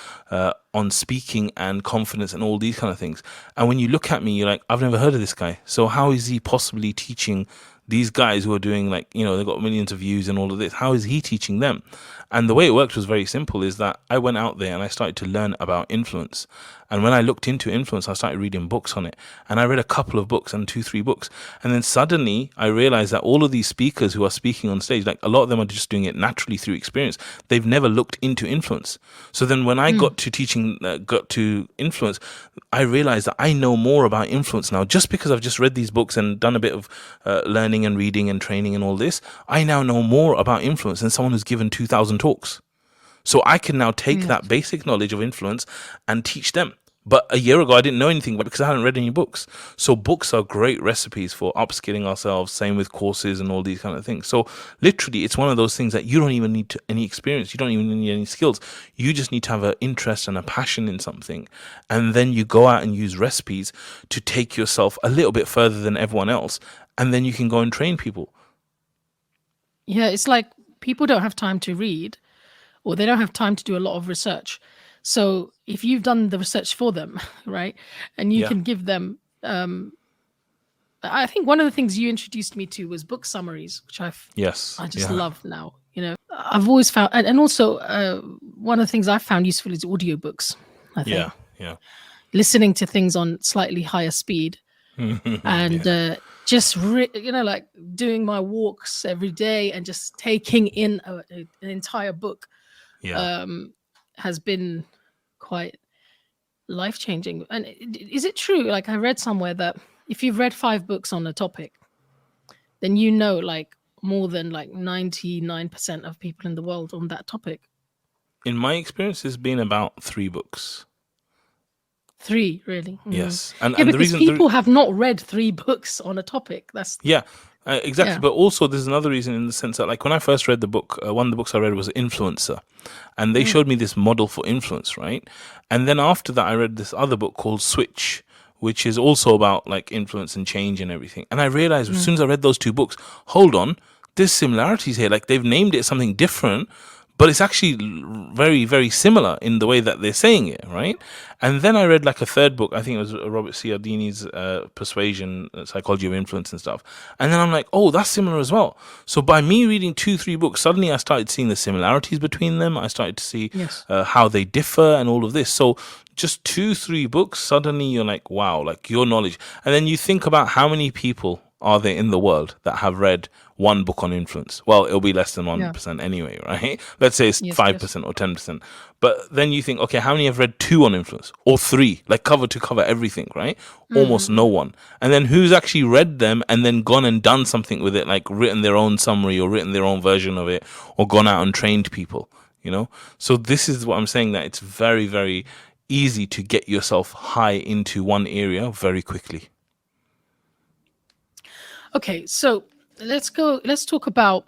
Speaker 3: on speaking and confidence and all these kind of things. And when you look at me, you're like, I've never heard of this guy. So how is he possibly teaching these guys who are doing, like, they've got millions of views and all of this? How is he teaching them? And the way it worked was very simple, is that I went out there and I started to learn about influence. And when I looked into influence, I started reading books on it. And I read a couple of books and 2-3 books. And then suddenly I realized that all of these speakers who are speaking on stage, like a lot of them are just doing it naturally through experience. They've never looked into influence. So then when I got to influence, I realized that I know more about influence now just because I've just read these books and done a bit of learning learning and reading and training and all this, I now know more about influence than someone who's given 2,000 talks. So I can now take that basic knowledge of influence and teach them. But a year ago, I didn't know anything about it because I hadn't read any books. So books are great recipes for upskilling ourselves, same with courses and all these kind of things. So literally, it's one of those things that you don't even need any experience. You don't even need any skills. You just need to have an interest and a passion in something. And then you go out and use recipes to take yourself a little bit further than everyone else. And then you can go and train people.
Speaker 2: Yeah, it's like people don't have time to read, or they don't have time to do a lot of research. So if you've done the research for them, right, and you can give them, I think one of the things you introduced me to was book summaries, which I just love now. You know, I've always found, and also one of the things I've found useful is audiobooks. I think.
Speaker 3: Yeah.
Speaker 2: Listening to things on slightly higher speed, and just like doing my walks every day and just taking in an entire book. Has been quite life-changing. And is it true, like I read somewhere, that if you've read 5 books on a topic, then you know like more than like 99% of people in the world on that topic?
Speaker 3: In my experience, it's been about 3 books.
Speaker 2: 3, really?
Speaker 3: Yes. And
Speaker 2: because
Speaker 3: the reason
Speaker 2: people have not read 3 books on a topic. That's
Speaker 3: exactly. But also there's another reason, in the sense that, like, when I first read the book, one of the books I read was Influencer, and they showed me this model for influence, right? And then after that I read this other book called Switch, which is also about like influence and change and everything. And I realized as soon as I read those 2 books, hold on, there's similarities here. Like, they've named it something different, but it's actually very, very similar in the way that they're saying it, right? And then I read like a 3rd book, I think it was Robert Cialdini's Persuasion, Psychology of Influence and stuff. And then I'm like, oh, that's similar as well. So by me reading 2-3 books, suddenly I started seeing the similarities between them. I started to see how they differ and all of this. So just 2-3 books, suddenly you're like, wow, like your knowledge. And then you think about how many people are there in the world that have read 1 book on influence? Well, it'll be less than 1% anyway, right? Let's say it's 5% or 10%. But then you think, okay, how many have read 2 on influence, or 3, like cover to cover everything, right? Almost no one. And then who's actually read them and then gone and done something with it, like written their own summary or written their own version of it, or gone out and trained people, you know? So this is what I'm saying, that it's very, very easy to get yourself high into one area very quickly.
Speaker 2: Okay, so let's talk about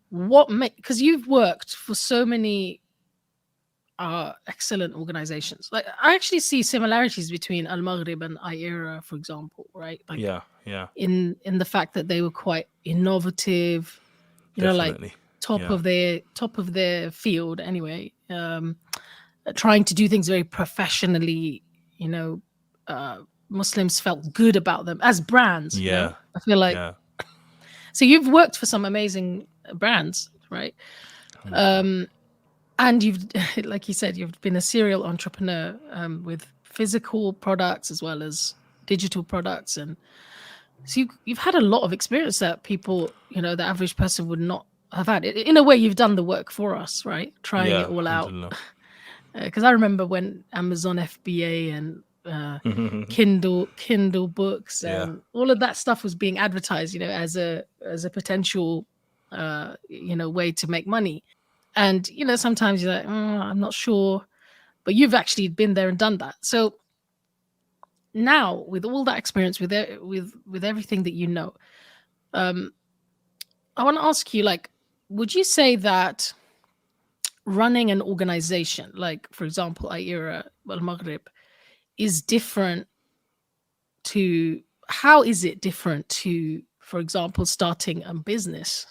Speaker 2: because you've worked for so many excellent organizations. Like, I actually see similarities between Al-Maghrib and IERA, for example, right? Like, in the fact that they were quite innovative,
Speaker 3: Definitely.
Speaker 2: like top of their field anyway, trying to do things very professionally. Muslims felt good about them as brands. I feel like so you've worked for some amazing brands, right? And you've, like you said, you've been a serial entrepreneur with physical products as well as digital products, and so you've had a lot of experience that people, the average person would not have had. In a way, you've done the work for us, right? Trying it all out. Because I remember when Amazon FBA and Kindle books and all of that stuff was being advertised, as a potential, way to make money. And, sometimes you're like, I'm not sure, but you've actually been there and done that. So now, with all that experience, with everything that I want to ask you, like, would you say that running an organization, like, for example, IERA, Al-Maghrib, is different to, how is it different to, for example, starting a business?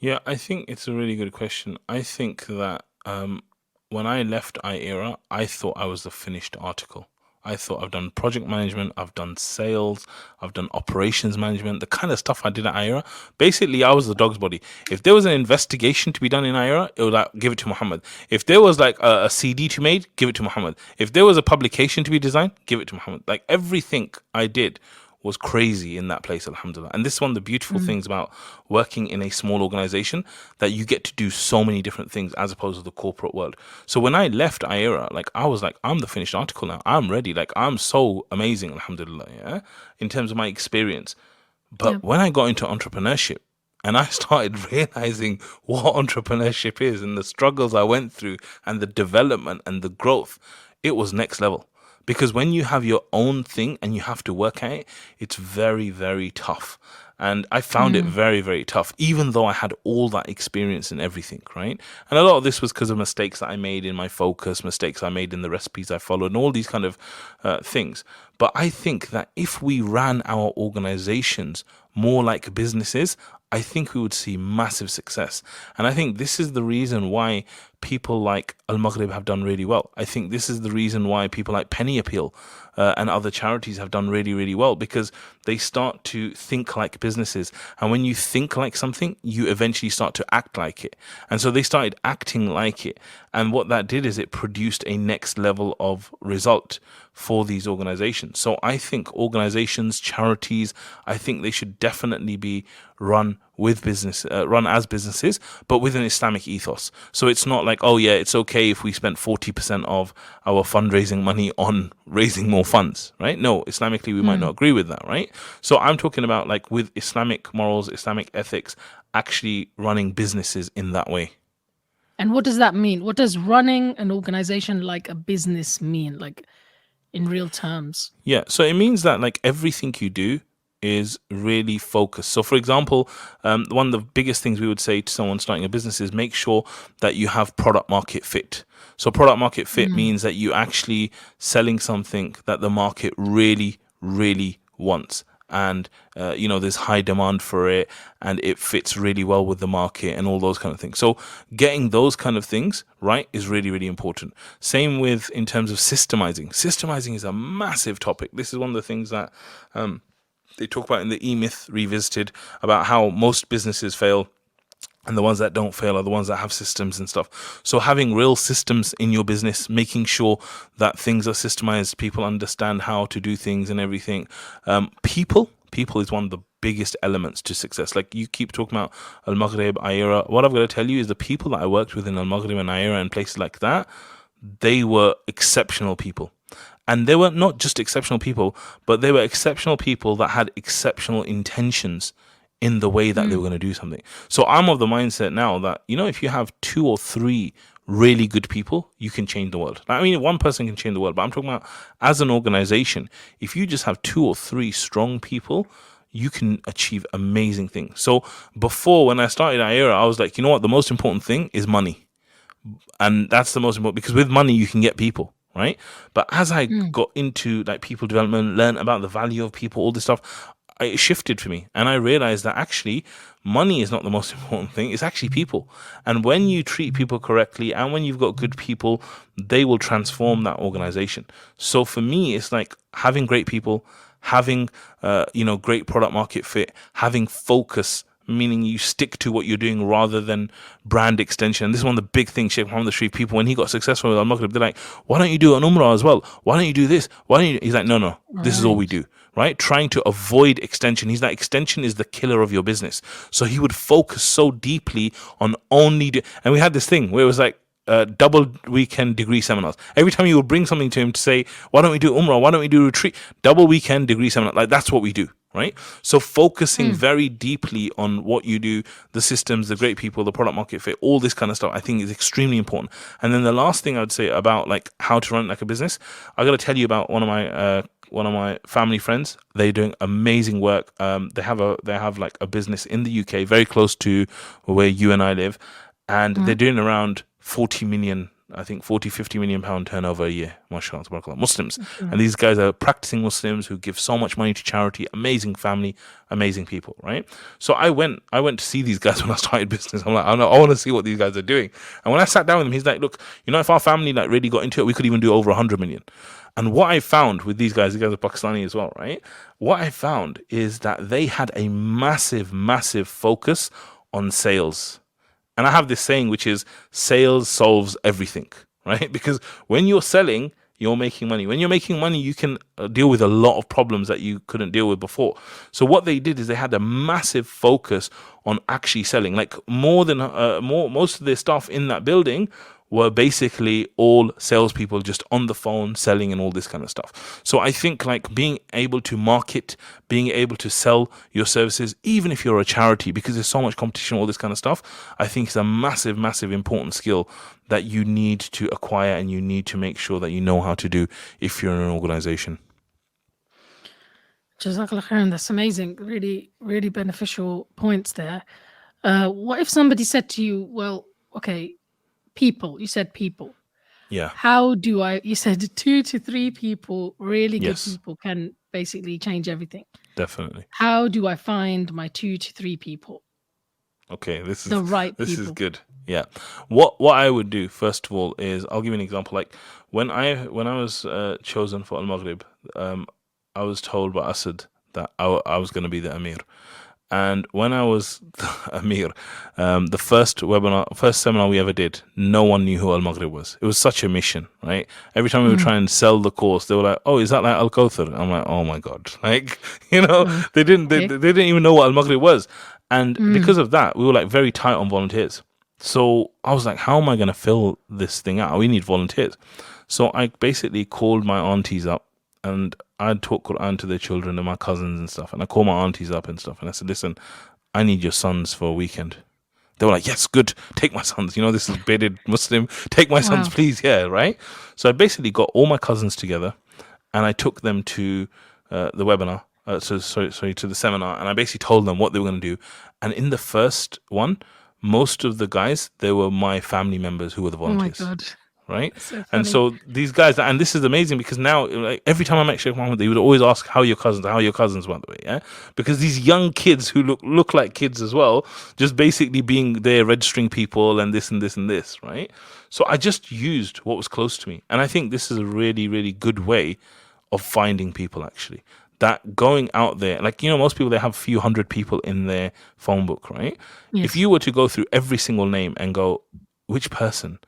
Speaker 3: Yeah, I think it's a really good question. I think that when I left IERA, I thought I was the finished article. I thought I've done project management, I've done sales, I've done operations management, the kind of stuff I did at IERA. Basically, I was the dog's body. If there was an investigation to be done in IERA, it would give it to Muhammad. If there was like a CD to made, give it to Muhammad. If there was a publication to be designed, give it to Muhammad. Like, everything I did was crazy in that place, alhamdulillah. And this is one of the beautiful things about working in a small organization, that you get to do so many different things as opposed to the corporate world. So when I left IERA, like I was like, I'm the finished article now. I'm ready. Like I'm so amazing, alhamdulillah, yeah, in terms of my experience. But when I got into entrepreneurship and I started realizing what entrepreneurship is and the struggles I went through and the development and the growth, it was next level. Because when you have your own thing and you have to work at it, it's very, very tough. And I found it very, very tough, even though I had all that experience and everything, right? And a lot of this was because of mistakes that I made in my focus, mistakes I made in the recipes I followed, and all these kind of things. But I think that if we ran our organizations more like businesses, I think we would see massive success. And I think this is the reason why people like Al-Maghrib have done really well. I think this is the reason why people like Penny Appeal and other charities have done really, really well, because they start to think like businesses. And when you think like something, you eventually start to act like it. And so they started acting like it. And what that did is it produced a next level of result for these organizations. So I think organizations, charities, I think they should definitely be run as businesses, but with an Islamic ethos. So it's not like, oh yeah, it's okay if we spent 40% of our fundraising money on raising more funds, right? No, Islamically, we might not agree with that, right? So I'm talking about like with Islamic morals, Islamic ethics, actually running businesses in that way.
Speaker 2: And what does that mean? What does running an organization like a business mean, like in real terms?
Speaker 3: Yeah, so it means that like everything you do is really focused. So for example, one of the biggest things we would say to someone starting a business is make sure that you have product market fit. So product market fit means that you actually selling something that the market really, really wants. And, there's high demand for it and it fits really well with the market and all those kind of things. So getting those kind of things right is really, really important. Same with in terms of systemizing. Systemizing is a massive topic. This is one of the things that they talk about in the E-Myth Revisited, about how most businesses fail. And the ones that don't fail are the ones that have systems and stuff. So having real systems in your business, making sure that things are systemized, people understand how to do things and everything. People is one of the biggest elements to success. Like you keep talking about Al-Maghrib, IERA. What I've got to tell you is the people that I worked with in Al-Maghrib and IERA and places like that, they were exceptional people. And they were not just exceptional people, but they were exceptional people that had exceptional intentions in the way that they were going to do something. So I'm of the mindset now that, if you have 2 or 3 really good people, you can change the world. I mean, one person can change the world, but I'm talking about as an organization, if you just have 2 or 3 strong people, you can achieve amazing things. So before, when I started IERA, I was like, you know what? The most important thing is money. And that's the most important, because with money, you can get people. Right. But as I got into like people development, learn about the value of people, all this stuff, it shifted for me. And I realized that actually money is not the most important thing. It's actually people. And when you treat people correctly and when you've got good people, they will transform that organization. So for me, it's like having great people, having, great product market fit, having focus, meaning you stick to what you're doing rather than brand extension. And this is one of the big things Sheikh Mohammad Arshad, people, when he got successful with Al-Maghrib, they're like, why don't you do an Umrah as well? Why don't you do this? Why don't you? He's like, no, this is all we do, right? Trying to avoid extension. He's like, extension is the killer of your business. So he would focus so deeply on only and we had this thing where it was like, double weekend degree seminars. Every time you would bring something to him to say, why don't we do Umrah? Why don't we do retreat? Double weekend degree seminar. Like that's what we do. Right. So focusing very deeply on what you do, the systems, the great people, the product market fit, all this kind of stuff, I think is extremely important. And then the last thing I would say about like how to run like a business, I got to tell you about one of my family friends. They're doing amazing work. They have like a business in the UK, very close to where you and I live, and they're doing around 40, 50 million pound turnover a year. MashaAllah, tabarakallah. Muslims. And these guys are practicing Muslims who give so much money to charity, amazing family, amazing people, right? So I went to see these guys when I started business. I'm like, I want to see what these guys are doing. And when I sat down with him, he's like, look, if our family like really got into it, we could even do over 100 million. And what I found with these guys are Pakistani as well, right? What I found is that they had a massive, massive focus on sales. And I have this saying, which is sales solves everything, right? Because when you're selling, you're making money. When you're making money, you can deal with a lot of problems that you couldn't deal with before. So what they did is they had a massive focus on actually selling. Like most of their staff in that building were basically all salespeople, just on the phone selling and all this kind of stuff. So I think like being able to market, being able to sell your services, even if you're a charity, because there's so much competition, all this kind of stuff, I think is a massive, massive important skill that you need to acquire and you need to make sure that you know how to do if you're in an organization.
Speaker 2: Jazakallah khairan, that's amazing. Really, really beneficial points there. What if somebody said to you, well, okay, people, you said people.
Speaker 3: Yeah.
Speaker 2: How do you said 2 to 3 people, really good
Speaker 3: Yes.
Speaker 2: people, can basically change everything.
Speaker 3: Definitely.
Speaker 2: How do I find my 2 to 3 people?
Speaker 3: Okay, this is
Speaker 2: The right
Speaker 3: this
Speaker 2: people.
Speaker 3: is good. Yeah. What I would do first of all is I'll give you an example. Like when I was chosen for Al Maghrib, I was told by Asad that I was going to be the Amir. And when I was Amir, the first seminar we ever did, no one knew who Al Maghrib was. It was such a mission, right? Every time we would try and sell the course, they were like, "Oh, is that like Al Kawthar?" I'm like, "Oh my god!" Like, they didn't even know what Al Maghrib was. And because of that, we were like very tight on volunteers. So I was like, "How am I going to fill this thing out? We need volunteers." So I basically called my aunties up, and I'd taught Quran to their children and my cousins and stuff. And I called my aunties up and stuff. And I said, listen, I need your sons for a weekend. They were like, yes, good. Take my sons. This is bearded Muslim. Take my sons, please. Yeah, right? So I basically got all my cousins together and I took them to the webinar. To the seminar. And I basically told them what they were going to do. And in the first one, most of the guys, they were my family members who were the volunteers.
Speaker 2: Oh my God.
Speaker 3: Right?
Speaker 2: So
Speaker 3: and so these guys, and this is amazing because now, like, every time I met Sheikh Mohammed, they would always ask, how are your cousins, by the way, yeah? Because these young kids who look like kids as well, just basically being there, registering people and this and this and this, right? So I just used what was close to me. And I think this is a really, really good way of finding people, actually. That going out there, like, most people, they have a few hundred people in their phone book, right?
Speaker 2: Yes.
Speaker 3: If you were to go through every single name and go, which person?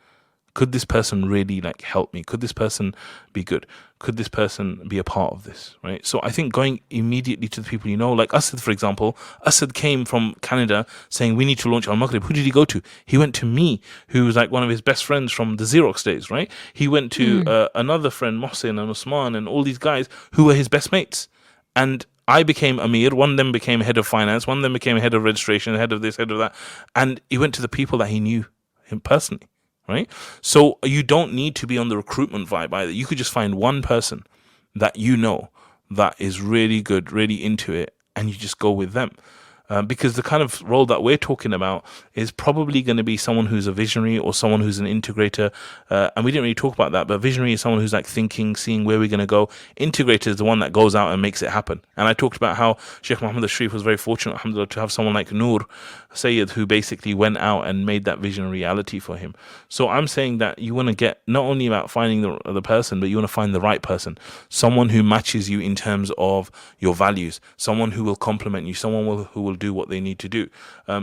Speaker 3: Could this person really like help me? Could this person be good? Could this person be a part of this, right? So I think going immediately to the people like Asad, for example. Asad came from Canada saying, we need to launch Al Maghrib. Who did he go to? He went to me, who was like one of his best friends from the Xerox days, right? He went to another friend, Mohsin and Usman, and all these guys who were his best mates. And I became Amir. One of them became head of finance. One of them became head of registration, head of this, head of that. And he went to the people that he knew him personally. Right? So you don't need to be on the recruitment vibe either. You could just find one person that that is really good, really into it, and you just go with them. Because the kind of role that we're talking about is probably going to be someone who's a visionary or someone who's an integrator. And we didn't really talk about that, but visionary is someone who's like thinking, seeing where we're going to go. Integrator is the one that goes out and makes it happen. And I talked about how Sheikh Mohammad Arshad was very fortunate, alhamdulillah, to have someone like Noor Sayyid who basically went out and made that vision a reality for him. So I'm saying that you want to get not only about finding the person, but you want to find the right person. Someone who matches you in terms of your values. Someone who will complement you. Someone who will do what they need to do.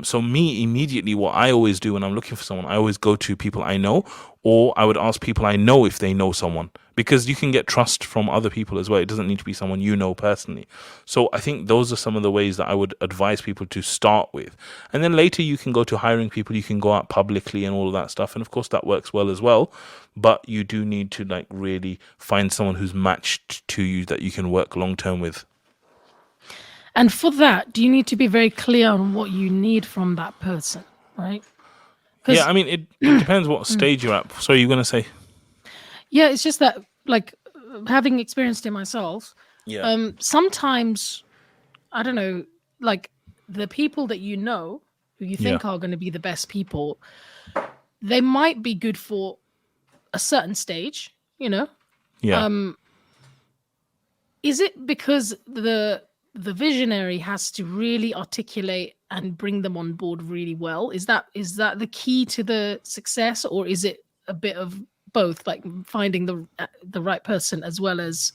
Speaker 3: So me, immediately, what I always do when I'm looking for someone, I always go to people I know, or I would ask people I know if they know someone, because you can get trust from other people as well. It doesn't need to be someone you know personally. So I think those are some of the ways that I would advise people to start with. And then later you can go to hiring people, you can go out publicly and all of that stuff. And of course that works well as well. But you do need to like really find someone who's matched to you that you can work long term with.
Speaker 2: And for that, do you need to be very clear on what you need from that person, right?
Speaker 3: Yeah, I mean, it depends what stage you're at. So you're going to say?
Speaker 2: Yeah, it's just that, like, having experienced it myself, sometimes, I don't know, like, the people that you know, who you think are going to be the best people, they might be good for a certain stage, Yeah. Is it because the visionary has to really articulate and bring them on board really well? Is that the key to the success, or is it a bit of both, like finding the right person as well as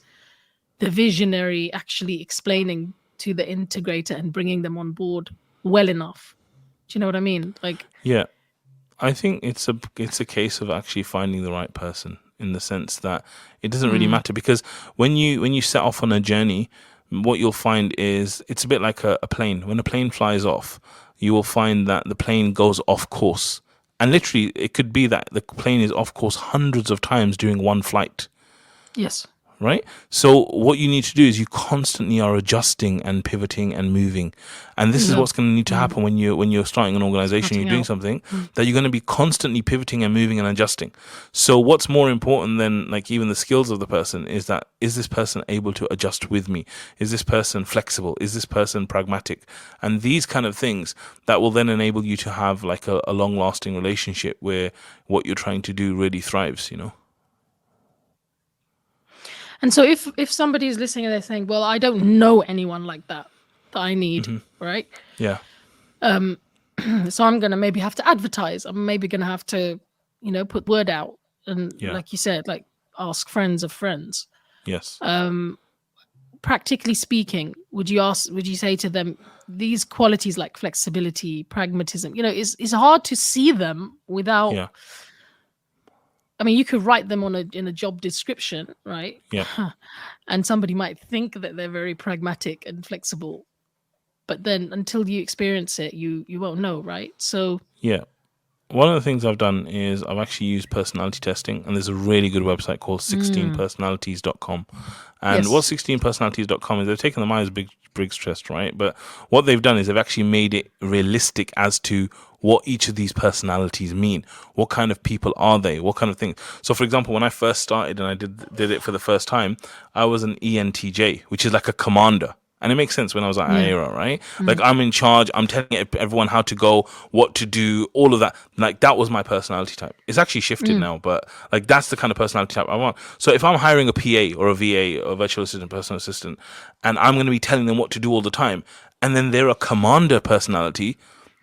Speaker 2: the visionary actually explaining to the integrator and bringing them on board well enough? Do you know what I mean? Like,
Speaker 3: yeah, I think it's a case of actually finding the right person. in the sense that it doesn't really matter, because when you set off on a journey, what you'll find is it's a bit like a plane. When a plane flies off, you will find that the plane goes off course. And literally, it could be that the plane is off course hundreds of times during one flight.
Speaker 2: Yes.
Speaker 3: Right? So what you need to do is you constantly are adjusting and pivoting and moving. And this is what's going to need to happen when you're starting an organization, you're doing something, that you're going to be constantly pivoting and moving and adjusting. So what's more important than like even the skills of the person is that, is this person able to adjust with me? Is this person flexible? Is this person pragmatic? And these kind of things that will then enable you to have like a long lasting relationship where what you're trying to do really thrives, you know?
Speaker 2: And so if somebody is listening and they're saying, well, I don't know anyone like that I need, right?
Speaker 3: Yeah.
Speaker 2: So I'm going to maybe have to advertise. I'm maybe going to have to, put word out. And like you said, like ask friends of friends.
Speaker 3: Yes.
Speaker 2: Practically speaking, would you say to them, these qualities like flexibility, pragmatism, it's hard to see them without...
Speaker 3: Yeah.
Speaker 2: I mean, you could write them in a job description, right?
Speaker 3: Yeah.
Speaker 2: And somebody might think that they're very pragmatic and flexible, but then until you experience it, you won't know, right? So
Speaker 3: yeah, one of the things I've done is I've actually used personality testing, and there's a really good website called 16personalities.com. And what 16personalities.com is, they've taken the Myers-Briggs test, right? But what they've done is they've actually made it realistic as to what each of these personalities mean. What kind of people are they? What kind of things? So, for example, when I first started and I did it for the first time, I was an ENTJ, which is like a commander. And it makes sense when I was at AERA, right? Like, I'm in charge. I'm telling everyone how to go, what to do, all of that. Like, that was my personality type. It's actually shifted now, but like, that's the kind of personality type I want. So if I'm hiring a PA or a VA or a virtual assistant, personal assistant, and I'm going to be telling them what to do all the time, and then they're a commander personality,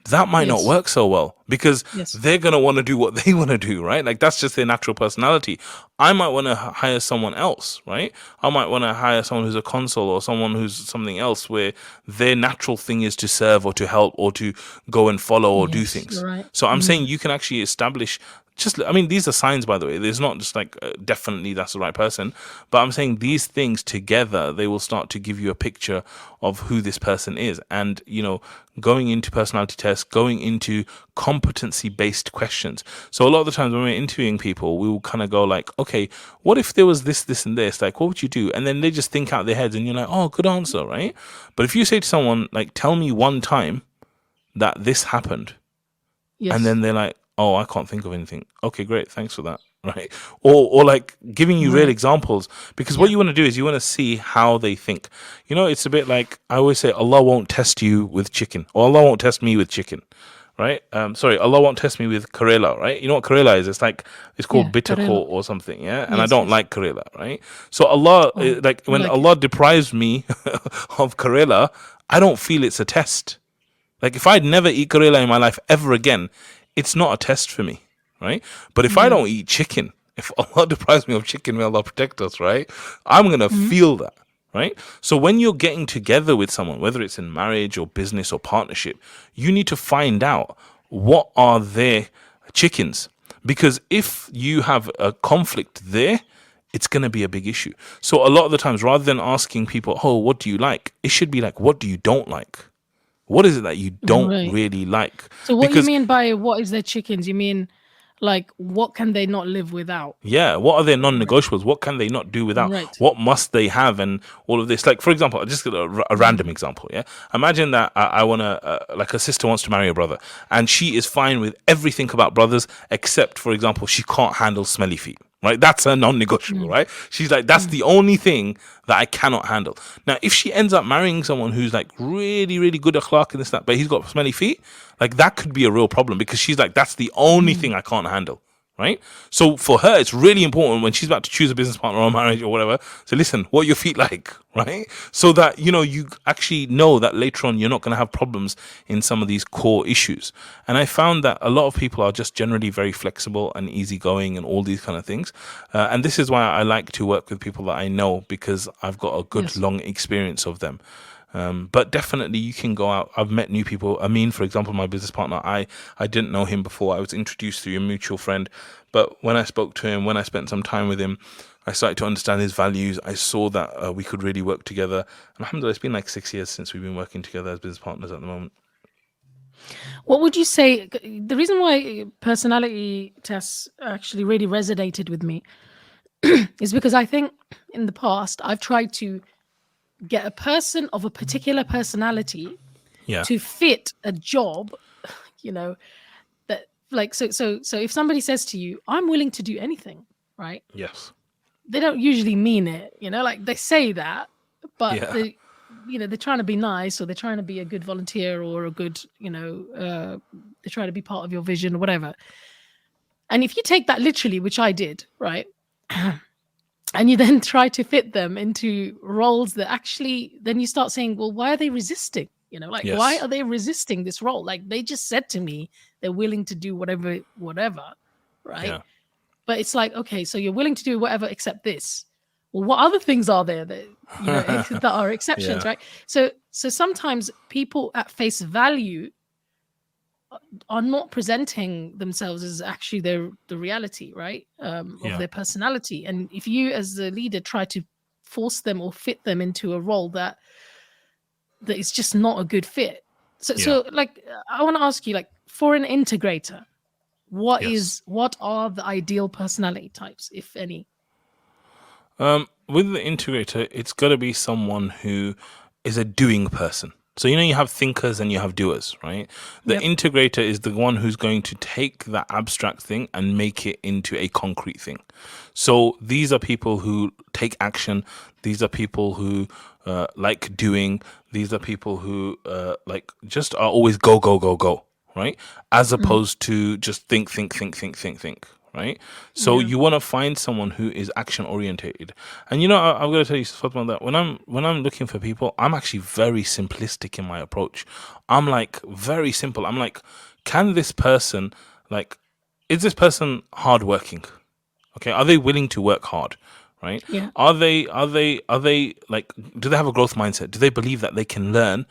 Speaker 3: that might not work so well, because they're going to want to do what they want to do, right? Like, that's just their natural personality. I might want to hire someone else, right? I might want to hire someone who's a consul or someone who's something else, where their natural thing is to serve or to help or to go and follow or do things.
Speaker 2: Right.
Speaker 3: So I'm saying you can actually establish... these are signs, by the way. There's not just like definitely that's the right person, but I'm saying these things together, they will start to give you a picture of who this person is. And, going into personality tests, going into competency-based questions. So a lot of the times when we're interviewing people, we will kind of go like, okay, what if there was this, this, and this? Like, what would you do? And then they just think out their heads, and you're like, oh, good answer, right? But if you say to someone, like, tell me one time that this happened, and then they're like, oh, I can't think of anything. Okay, great. Thanks for that. Right. Or like giving you real examples, because what you want to do is you want to see how they think. It's a bit like, I always say, Allah won't test you with chicken, or Allah won't test me with chicken. Right. Allah won't test me with Karela. Right. You know what Karela is? It's called bitter or something. Yeah. And I don't like Karela. Right. So Allah, when Allah deprives me of Karela, I don't feel it's a test. Like, if I'd never eat Karela in my life ever again, it's not a test for me, right? But if I don't eat chicken, if Allah deprives me of chicken, may Allah protect us, right? I'm going to feel that, right? So when you're getting together with someone, whether it's in marriage or business or partnership, you need to find out what are their chickens. Because if you have a conflict there, it's going to be a big issue. So a lot of the times, rather than asking people, oh, what do you like? It should be like, what do you don't like? What is it that you don't really like?
Speaker 2: So what you mean by what is their chickens? You mean like, what can they not live without?
Speaker 3: Yeah, what are their non-negotiables? What can they not do without?
Speaker 2: Right.
Speaker 3: What must they have? And all of this. Like, for example, I'll just get a random example, yeah? Imagine that I want to, like, a sister wants to marry a brother, and she is fine with everything about brothers, except, for example, she can't handle smelly feet. Right, that's a non-negotiable, right? She's like, that's the only thing that I cannot handle. Now, if she ends up marrying someone who's like really, really good akhlaq and this, that, but he's got smelly feet, like, that could be a real problem, because she's like, that's the only thing I can't handle. Right? So for her, it's really important when she's about to choose a business partner or marriage or whatever. So listen, what are your feet like? Right? So that, you actually know that later on, you're not going to have problems in some of these core issues. And I found that a lot of people are just generally very flexible and easygoing and all these kind of things. And this is why I like to work with people that I know, because I've got a good long experience of them. But definitely you can go out. I've met new people. Amin, for example, my business partner, I didn't know him before. I was introduced through a mutual friend. But when I spoke to him, when I spent some time with him, I started to understand his values. I saw that we could really work together. And alhamdulillah, it's been like 6 years since we've been working together as business partners at the moment.
Speaker 2: What would you say? The reason why personality tests actually really resonated with me is because I think in the past I've tried to get a person of a particular personality
Speaker 3: Yeah.
Speaker 2: to fit a job, that like so if somebody says to you, I'm willing to do anything, right?
Speaker 3: Yes.
Speaker 2: They don't usually mean it, like they say that, but
Speaker 3: Yeah.
Speaker 2: they're trying to be nice, or they're trying to be a good volunteer, or a good, they're trying to be part of your vision or whatever. And if you take that literally, which I did, right? And you then try to fit them into roles that actually, then you start saying, well, why are they resisting?
Speaker 3: Yes.
Speaker 2: Why are they resisting this role? Like, they just said to me they're willing to do whatever, right?
Speaker 3: Yeah.
Speaker 2: But it's like, okay, so you're willing to do whatever except this. Well, what other things are there that that are exceptions,
Speaker 3: Yeah.
Speaker 2: right? So sometimes people at face value are not presenting themselves as actually the reality, right? Of their personality. And if you as the leader try to force them or fit them into a role that is just not a good fit. So like, I want to ask you, like, for an integrator, what are the ideal personality types, if any?
Speaker 3: With the integrator, it's got to be someone who is a doing person. So, you have thinkers and you have doers, right? The integrator is the one who's going to take that abstract thing and make it into a concrete thing. So these are people who take action. These are people who like doing. These are people who like just are always go, go, go, go, right? As opposed to just think, right? So you want to find someone who is action orientated. And I'm going to tell you, Fatima, that when I'm looking for people, I'm actually very simplistic in my approach. I'm like very simple. I'm like, can this person, like, is this person hardworking? Okay, are they willing to work hard? Right?
Speaker 2: Yeah.
Speaker 3: Are they like, do they have a growth mindset? Do they believe that they can learn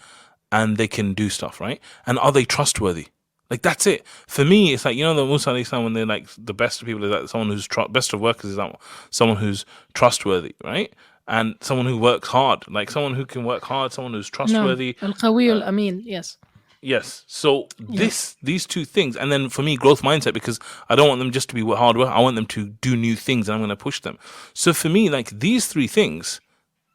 Speaker 3: and they can do stuff, right? And are they trustworthy? Like, that's it. For me, it's like, the Musa alayhi salam, when they're like, the best of people is like someone who's best of workers is like someone who's trustworthy, right? And someone who works hard, like someone who can work hard, someone who's trustworthy.
Speaker 2: Al-Qawi al-Amin, yes.
Speaker 3: Yes. So these two things, and then for me, growth mindset, because I don't want them just to be hard work. I want them to do new things, and I'm going to push them. So for me, like, these three things,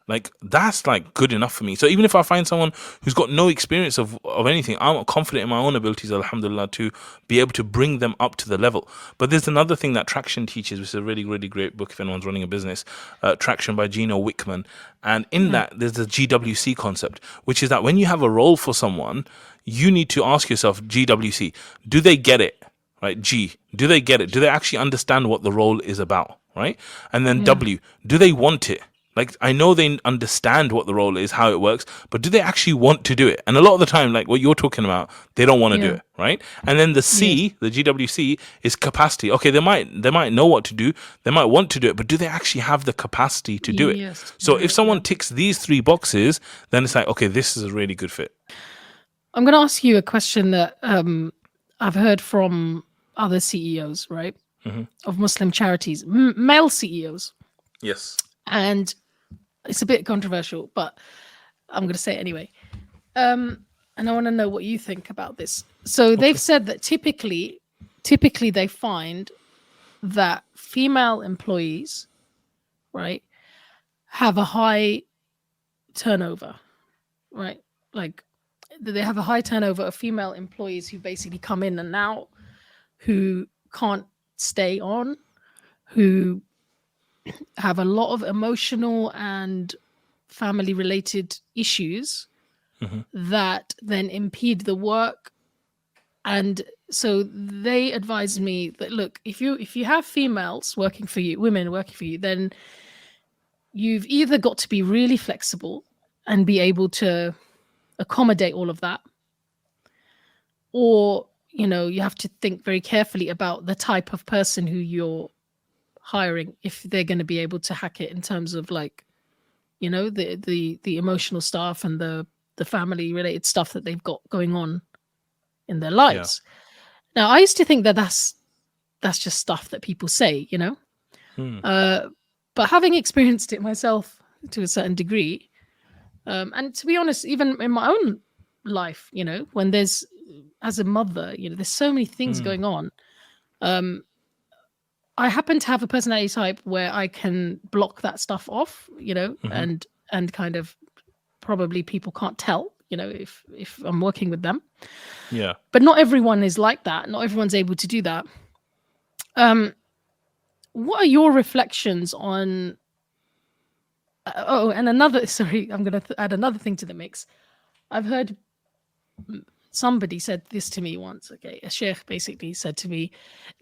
Speaker 3: like, that's like good enough for me. So even if I find someone who's got no experience of anything, I'm confident in my own abilities, alhamdulillah, to be able to bring them up to the level. But there's another thing that Traction teaches, which is a really, really great book if anyone's running a business, Traction by Gino Wickman. And in that, there's the GWC concept, which is that when you have a role for someone, you need to ask yourself, GWC, do they get it? Right? G, do they get it? Do they actually understand what the role is about? Right? And then W, do they want it? Like, I know they understand what the role is, how it works, but do they actually want to do it? And a lot of the time, like what you're talking about, they don't want to do it, right? And then the C, the GWC, is capacity. Okay, they might know what to do, they might want to do it, but do they actually have the capacity to do it? So if someone ticks these three boxes, then it's like, okay, this is a really good fit.
Speaker 2: I'm going to ask you a question that I've heard from other CEOs, right, of Muslim charities, male CEOs.
Speaker 3: Yes.
Speaker 2: And it's a bit controversial, but I'm going to say it anyway. And I want to know what you think about this. So they've said that typically they find that female employees, right, have a high turnover, right? Like, they have a high turnover of female employees who basically come in and out, who can't stay on, who have a lot of emotional and family related issues that then impede the work. And so they advise me that, look, if you have females working for you, women working for you, then you've either got to be really flexible and be able to accommodate all of that, or you have to think very carefully about the type of person who you're hiring, if they're going to be able to hack it in terms of, like, the emotional stuff and the the family related stuff that they've got going on in their lives. Now, I used to think that that's just stuff that people say, you know. But having experienced it myself to a certain degree, and to be honest, even in my own life, you know, when there's, as a mother, you know, there's so many things going on. I happen to have a personality type where I can block that stuff off, you know, and kind of probably people can't tell, you know, if I'm working with them.
Speaker 3: Yeah.
Speaker 2: But not everyone is like that. Not everyone's able to do that. What are your reflections on? And another, sorry, I'm going to add another thing to the mix. I've heard somebody said this to me once. Okay, a sheikh basically said to me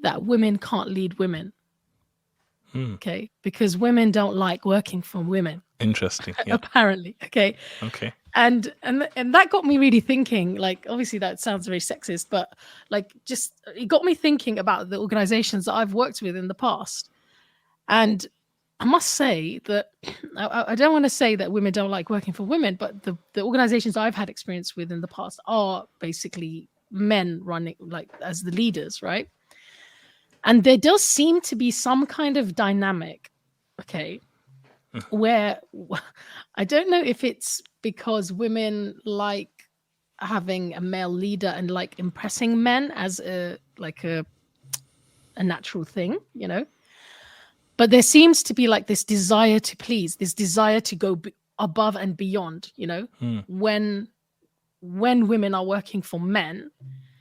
Speaker 2: that women can't lead women. Okay, because women don't like working for women.
Speaker 3: Interesting. Yeah.
Speaker 2: Apparently. Okay. And that got me really thinking, like, obviously that sounds very sexist, but like, just, it got me thinking about the organizations that I've worked with in the past. And I must say that I don't want to say that women don't like working for women, but the organizations I've had experience with in the past are basically men running, like, as the leaders, right? And there does seem to be some kind of dynamic, okay, where I don't know if it's because women like having a male leader and like impressing men as a natural thing, you know. But there seems to be like this desire to please, this desire to go above and beyond, you know, when women are working for men.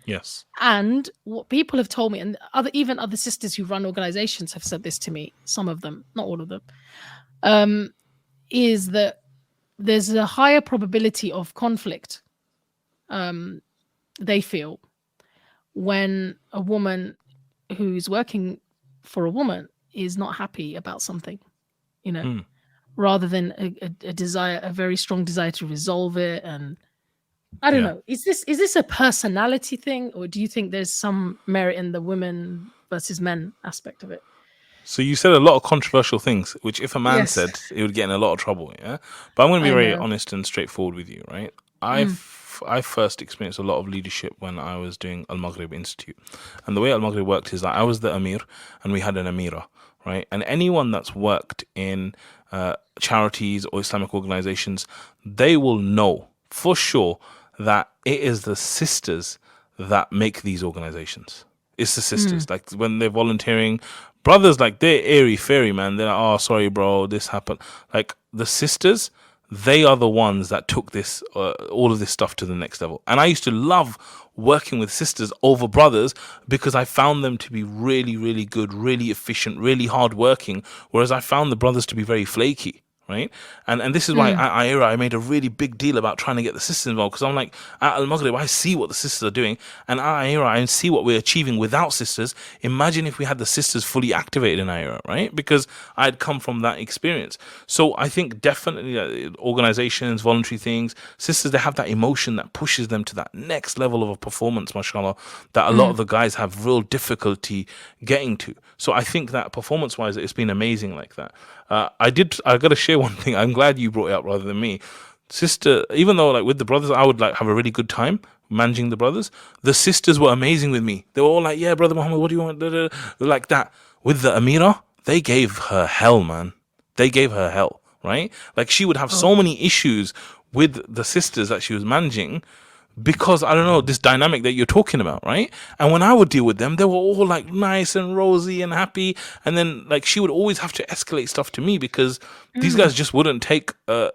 Speaker 3: Yes.
Speaker 2: And what people have told me, and even other sisters who run organizations have said this to me, some of them, not all of them, is that there's a higher probability of conflict, they feel, when a woman who's working for a woman is not happy about something, you know, rather than a very strong desire to resolve it. And I don't know, is this a personality thing, or do you think there's some merit in the women versus men aspect of it?
Speaker 3: So you said a lot of controversial things, which if a man said, it would get in a lot of trouble. Yeah. But I'm going to be very honest and straightforward with you, right? I first experienced a lot of leadership when I was doing Al-Maghrib Institute. And the way Al-Maghrib worked is that I was the Amir and we had an Amira, right? And anyone that's worked in charities or Islamic organizations, they will know for sure that it is the sisters that make these organizations. It's the sisters. Like when they're volunteering, brothers, like, they're airy-fairy, man. They're like, oh, sorry, bro, this happened. Like, the sisters, they are the ones that took this, all of this stuff to the next level. And I used to love working with sisters over brothers because I found them to be really, really good, really efficient, really hardworking, whereas I found the brothers to be very flaky. Right. And this is why at IRA I made a really big deal about trying to get the sisters involved, because I'm like, at Al-Maghrib I see what the sisters are doing, and at IRA I see what we're achieving without sisters. Imagine if we had the sisters fully activated in IRA, right? Because I'd come from that experience. So I think definitely organizations, voluntary things, sisters, they have that emotion that pushes them to that next level of a performance, mashallah, that a lot of the guys have real difficulty getting to. So I think that performance-wise, it's been amazing like that. I got to share one thing. I'm glad you brought it up rather than me. Sister, even though like with the brothers, I would like have a really good time managing the brothers. The sisters were amazing with me. They were all like, yeah, brother Muhammad, what do you want? Like that. With the Amira, they gave her hell, man. They gave her hell, right? Like she would have so many issues with the sisters that she was managing, because I don't know, this dynamic that you're talking about, right? And when I would deal with them, they were all like nice and rosy and happy, and then like she would always have to escalate stuff to me because these guys just wouldn't take her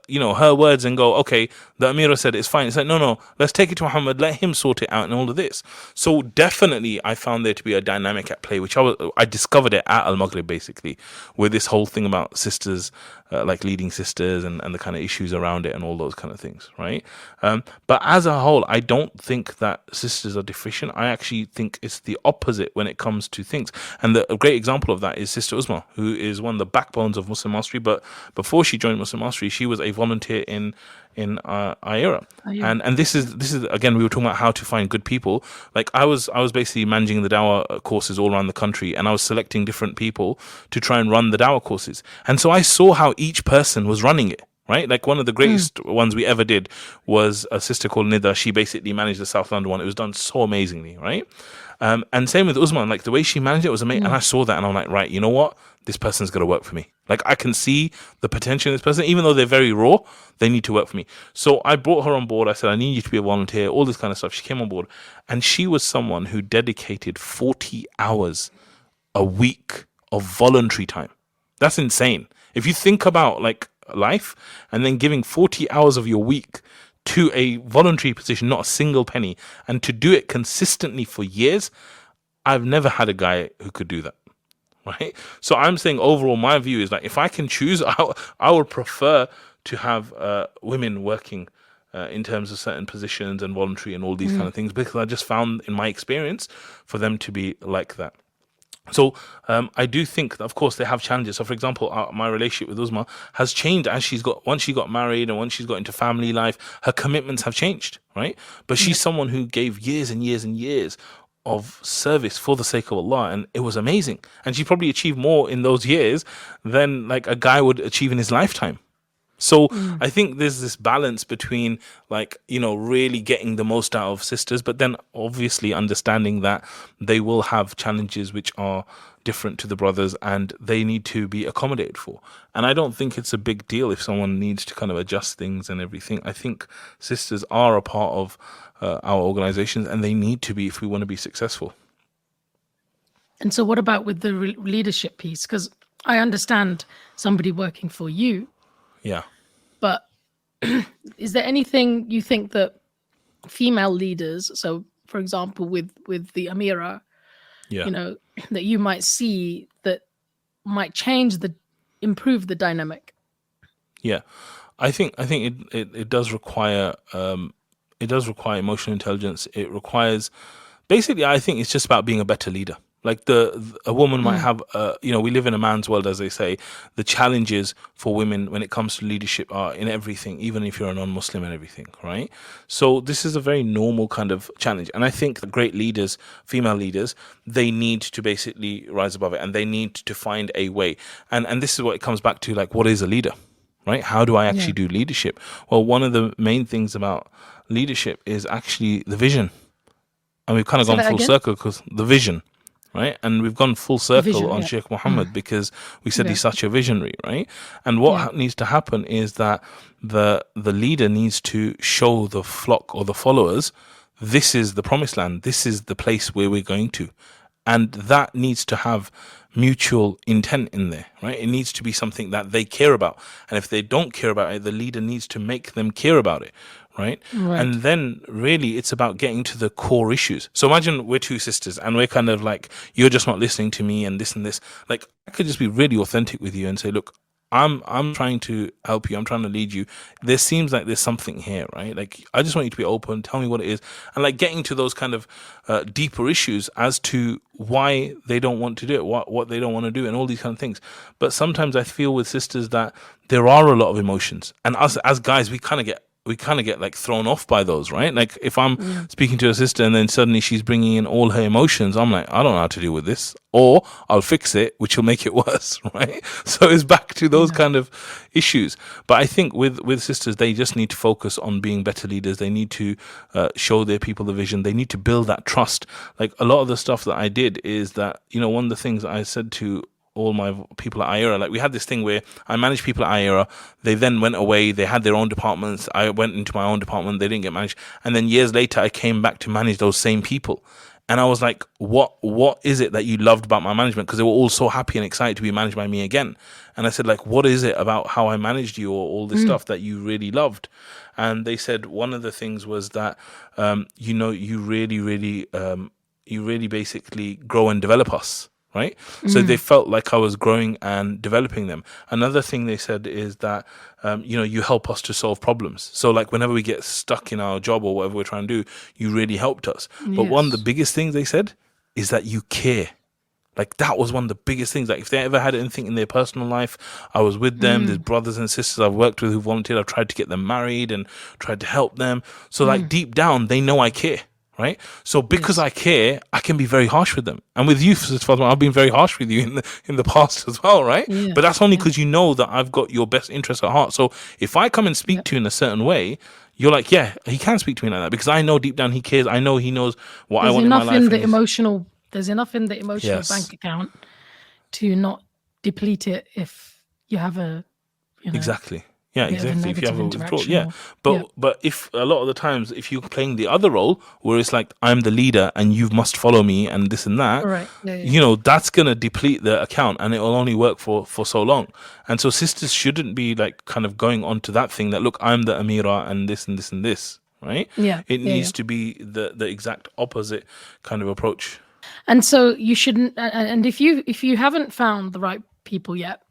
Speaker 3: words and go, okay, the Amira said it's fine. It's like, no, let's take it to Muhammad, let him sort it out and all of this. So definitely I found there to be a dynamic at play, which I discovered it at Al-Maghrib basically, with this whole thing about sisters, like leading sisters and the kind of issues around it and all those kind of things, right? But as a whole, I don't think that sisters are deficient. I actually think it's the opposite when it comes to things. And a great example of that is Sister Uzma, who is one of the backbones of Muslim Mastery. But before she joined Muslim Mastery, she was a volunteer in IRA. And this is again, we were talking about how to find good people. Like I was basically managing the Dawah courses all around the country, and I was selecting different people to try and run the Dawah courses. And so I saw how each person was running it, right? Like one of the greatest ones we ever did was a sister called Nida. She basically managed the South London one. It was done so amazingly, right? And same with Usman, like the way she managed it was amazing. And I saw that and I'm like, right, you know what? This person's going to work for me. Like I can see the potential in this person, even though they're very raw, they need to work for me. So I brought her on board. I said, I need you to be a volunteer, all this kind of stuff. She came on board and she was someone who dedicated 40 hours a week of voluntary time. That's insane. If you think about like life and then giving 40 hours of your week to a voluntary position, not a single penny, and to do it consistently for years, I've never had a guy who could do that. Right. So I'm saying overall, my view is that if I can choose, I would prefer to have women working in terms of certain positions and voluntary and all these kind of things, because I just found in my experience for them to be like that. So I do think that, of course, they have challenges. So, for example, my relationship with Uzma has changed as once she got married and once she's got into family life, her commitments have changed, right? But she's someone who gave years and years and years of service for the sake of Allah, and it was amazing. And she probably achieved more in those years than like a guy would achieve in his lifetime. So I think there's this balance between like, you know, really getting the most out of sisters, but then obviously understanding that they will have challenges which are different to the brothers and they need to be accommodated for. And I don't think it's a big deal if someone needs to kind of adjust things and everything. I think sisters are a part of our organizations and they need to be if we want to be successful.
Speaker 2: And so what about with the leadership piece? Because I understand somebody working for you.
Speaker 3: Yeah.
Speaker 2: But is there anything you think that female leaders, so for example, with the Amira, you know, that you might see that might improve the dynamic?
Speaker 3: Yeah. I think it does require emotional intelligence. It requires, basically, I think it's just about being a better leader. Like a woman might have, you know, we live in a man's world, as they say. The challenges for women when it comes to leadership are in everything, even if you're a non-Muslim and everything, right? So this is a very normal kind of challenge. And I think the great leaders, female leaders, they need to basically rise above it and they need to find a way. And this is what it comes back to, like, what is a leader, right? How do I actually do leadership? Well, one of the main things about leadership is actually the vision. And we've kind of gone full circle because the vision. Right, and we've gone full circle on Sheikh Mohammed because we said he's such a visionary, right? And what needs to happen is that the leader needs to show the flock or the followers, this is the promised land, this is the place where we're going to, and that needs to have mutual intent in there, right? It needs to be something that they care about, and if they don't care about it, the leader needs to make them care about it. Right? And then really it's about getting to the core issues. So imagine we're two sisters and we're kind of like, you're just not listening to me and this and this. Like I could just be really authentic with you and say, look, I'm trying to help you. I'm trying to lead you. There seems like there's something here, right? Like I just want you to be open. Tell me what it is. And like getting to those kind of deeper issues as to why they don't want to do it, what they don't want to do and all these kind of things. But sometimes I feel with sisters that there are a lot of emotions. And us as guys, we kind of get like thrown off by those, right? Like if I'm speaking to a sister and then suddenly she's bringing in all her emotions, I'm like, I don't know how to deal with this, or I'll fix it, which will make it worse, right? So it's back to those kind of issues. But I think with sisters, they just need to focus on being better leaders. They need to show their people the vision. They need to build that trust. Like a lot of the stuff that I did is that, you know, one of the things I said to all my people at IERA, like we had this thing where I managed people at IERA, they then went away, they had their own departments, I went into my own department, they didn't get managed, and then years later I came back to manage those same people, and I was like, what is it that you loved about my management? Because they were all so happy and excited to be managed by me again. And I said, like, what is it about how I managed you or all this stuff that you really loved? And they said one of the things was that you know, you really basically grow and develop us. Right? So they felt like I was growing and developing them. Another thing they said is that, you know, you help us to solve problems. So like whenever we get stuck in our job or whatever we're trying to do, you really helped us. But one of the biggest things they said is that you care. Like that was one of the biggest things. Like if they ever had anything in their personal life, I was with them. There's brothers and sisters I've worked with who volunteered. I've tried to get them married and tried to help them. So like deep down, they know I care. right? So because
Speaker 2: Yes.
Speaker 3: I care, I can be very harsh with them. And with you, Sister Fatima, I've been very harsh with you in the past as well, right?
Speaker 2: Yeah.
Speaker 3: But that's only
Speaker 2: Yeah.
Speaker 3: because you know that I've got your best interest at heart. So if I come and speak
Speaker 2: Yeah.
Speaker 3: to you in a certain way, you're like, yeah, he can speak to me like that because I know deep down he cares. I know he knows what I
Speaker 2: There's
Speaker 3: want in my
Speaker 2: enough
Speaker 3: life.
Speaker 2: in the
Speaker 3: And he's,
Speaker 2: emotional. There's enough in the emotional
Speaker 3: yes,
Speaker 2: bank account to not deplete it if you have a, you know,
Speaker 3: exactly. Yeah,
Speaker 2: bit of a
Speaker 3: exactly. If you have
Speaker 2: negative
Speaker 3: a withdrawal,
Speaker 2: interaction
Speaker 3: yeah.
Speaker 2: or yeah.
Speaker 3: But if a lot of the times, if you're playing the other role, where it's like I'm the leader and you must follow me and this and that,
Speaker 2: Right. Yeah. Yeah.
Speaker 3: you know, that's gonna deplete the account and it will only work for so long. And so sisters shouldn't be like kind of going on to that thing that look, I'm the Amira and this and this and this, right?
Speaker 2: Yeah.
Speaker 3: It
Speaker 2: Yeah.
Speaker 3: needs to be the exact opposite kind of approach.
Speaker 2: And so you shouldn't. And if you haven't found the right people yet,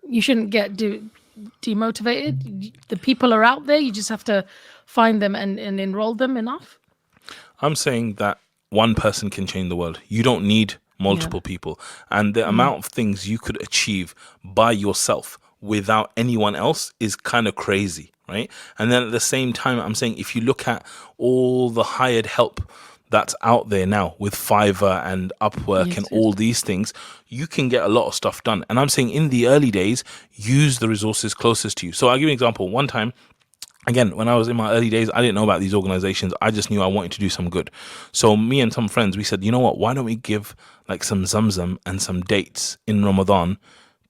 Speaker 2: you shouldn't get demotivated. The people are out there. You just have to find them and enroll them enough.
Speaker 3: I'm saying that one person can change the world. You don't need multiple people. And the amount of things you could achieve by yourself without anyone else is kind of crazy, right? And then at the same time, I'm saying if you look at all the hired help that's out there now with Fiverr and Upwork
Speaker 2: Yes,
Speaker 3: and
Speaker 2: yes.
Speaker 3: all these things, you can get a lot of stuff done. And I'm saying in the early days, use the resources closest to you. So I'll give you an example. One time, again, when I was in my early days, I didn't know about these organizations. I just knew I wanted to do some good. So me and some friends, we said, you know what? Why don't we give like some Zamzam and some dates in Ramadan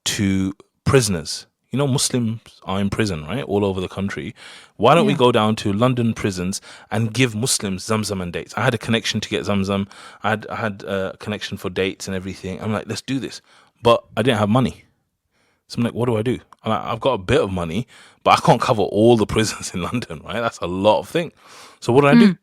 Speaker 3: to prisoners? You know, Muslims are in prison, right? All over the country. Why don't we
Speaker 2: Yeah.
Speaker 3: go down to London prisons and give Muslims Zamzam and dates? I had a connection to get Zamzam. I had a connection for dates and everything. I'm like, let's do this. But I didn't have money. So I'm like, what do I do? I'm like, I've got a bit of money, but I can't cover all the prisons in London, right? That's a lot of things. So what did I do?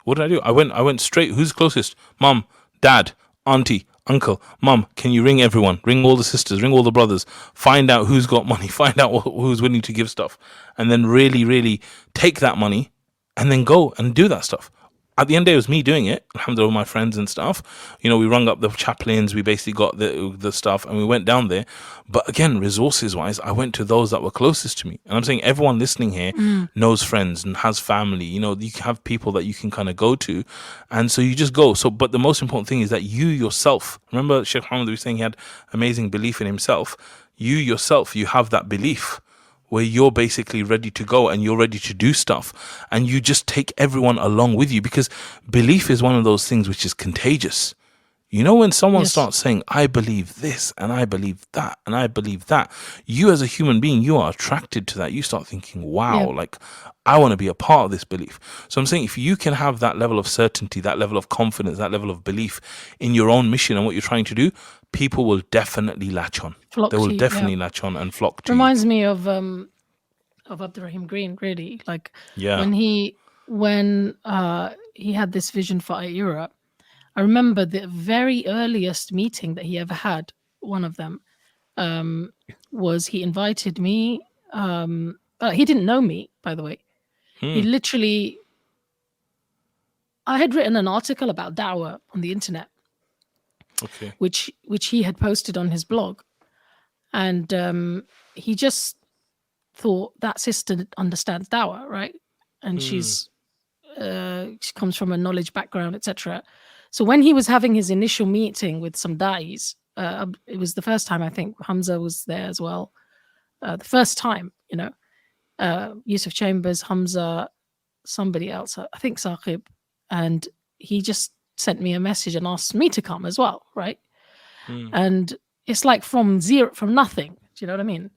Speaker 3: What did I do? I went straight. Who's closest? Mum, dad, auntie, uncle. Mum, can you ring everyone? Ring all the sisters, ring all the brothers. Find out who's got money. Find out who's willing to give stuff. And then really, really take that money and then go and do that stuff. At the end of the day, it was me doing it. Alhamdulillah, my friends and stuff. You know, we rung up the chaplains. We basically got the stuff and we went down there. But again, resources wise, I went to those that were closest to me. And I'm saying everyone listening here knows friends and has family. You know, you have people that you can kind of go to. And so you just go. So, but the most important thing is that you yourself, remember Sheikh Muhammad was saying he had amazing belief in himself. You yourself, you have that belief where you're basically ready to go and you're ready to do stuff and you just take everyone along with you, because belief is one of those things which is contagious. You know, when someone
Speaker 2: Yes.
Speaker 3: starts saying, I believe this and I believe that and I believe that, you as a human being, you are attracted to that. You start thinking, wow,
Speaker 2: Yeah.
Speaker 3: like I want to be a part of this belief. So I'm saying if you can have that level of certainty, that level of confidence, that level of belief in your own mission and what you're trying to do, people will definitely latch on.
Speaker 2: Flock
Speaker 3: They will
Speaker 2: to you,
Speaker 3: definitely
Speaker 2: yeah.
Speaker 3: latch on and flock to you.
Speaker 2: Reminds me of Abdurrahim Green, really. Like
Speaker 3: Yeah.
Speaker 2: when he had this vision for Europe. I remember the very earliest meeting that he ever had. One of them was he invited me. He didn't know me, by the way. He literally. I had written an article about dawah on the internet,
Speaker 3: Okay.
Speaker 2: which he had posted on his blog, and he just thought that sister understands dawah, right? And she comes from a knowledge background, etc. So when he was having his initial meeting with some da'is, it was the first time, I think Hamza was there as well. The first time, you know, Yusuf Chambers, Hamza, somebody else, I think Saqib, and he just sent me a message and asked me to come as well, right? And it's like from nothing. Do you know what I mean?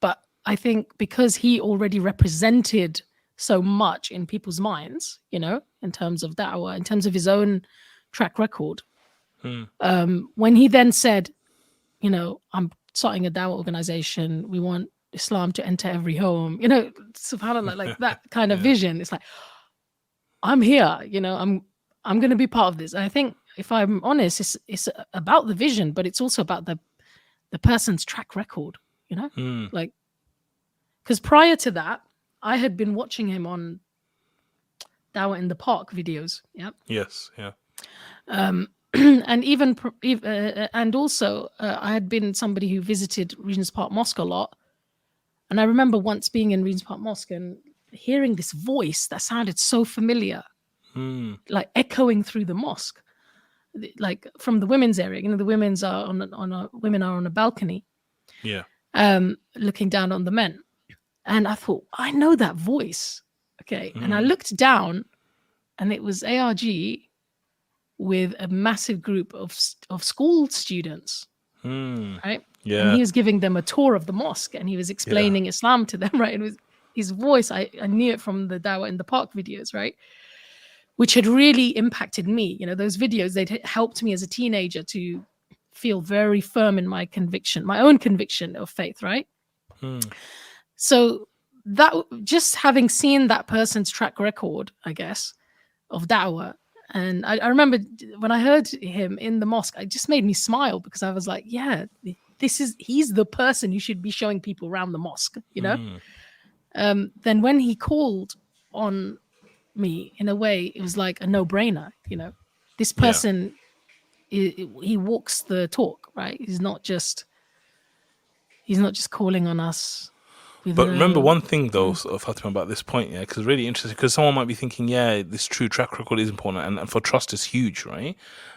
Speaker 2: But I think because he already represented so much in people's minds, you know, in terms of da'wah, in terms of his own track record. When he then said, you know, I'm starting a da'wah organization, we want Islam to enter every home, you know, subhanAllah, like that kind of vision. It's like, I'm here, you know, I'm going to be part of this. And I think, if I'm honest, it's about the vision, but it's also about the person's track record, you know, like, because prior to that, I had been watching him on Dawah in the Park videos. Yeah.
Speaker 3: Yes. Yeah.
Speaker 2: And and also I had been somebody who visited Regent's Park Mosque a lot. And I remember once being in Regent's Park Mosque and hearing this voice that sounded so familiar. like echoing through the mosque, like from the women's area. The women's are women are on a balcony,
Speaker 3: Yeah.
Speaker 2: looking down on the men. And I thought, I know that voice. Okay. And I looked down, and it was ARG with a massive group of school students, right?
Speaker 3: Yeah.
Speaker 2: And he was giving them a tour of the mosque, and he was explaining Islam to them, right? It was his voice. I knew it from the Dawah in the Park videos, right? Which had really impacted me. Those videos, they'd helped me as a teenager to feel very firm in my conviction, my own conviction of faith, right? So that, just having seen that person's track record, I guess, of da'wah, and I remember when I heard him in the mosque, it just made me smile, because I was like, yeah, he's the person you should be showing people around the mosque, Then when he called on me, in a way, it was like a no-brainer. This person, he walks the talk, right? He's not just calling on us.
Speaker 3: But remember one thing, though, Fatima, about this point, because it's really interesting, because someone might be thinking, this true track record is important, and for trust is huge, right?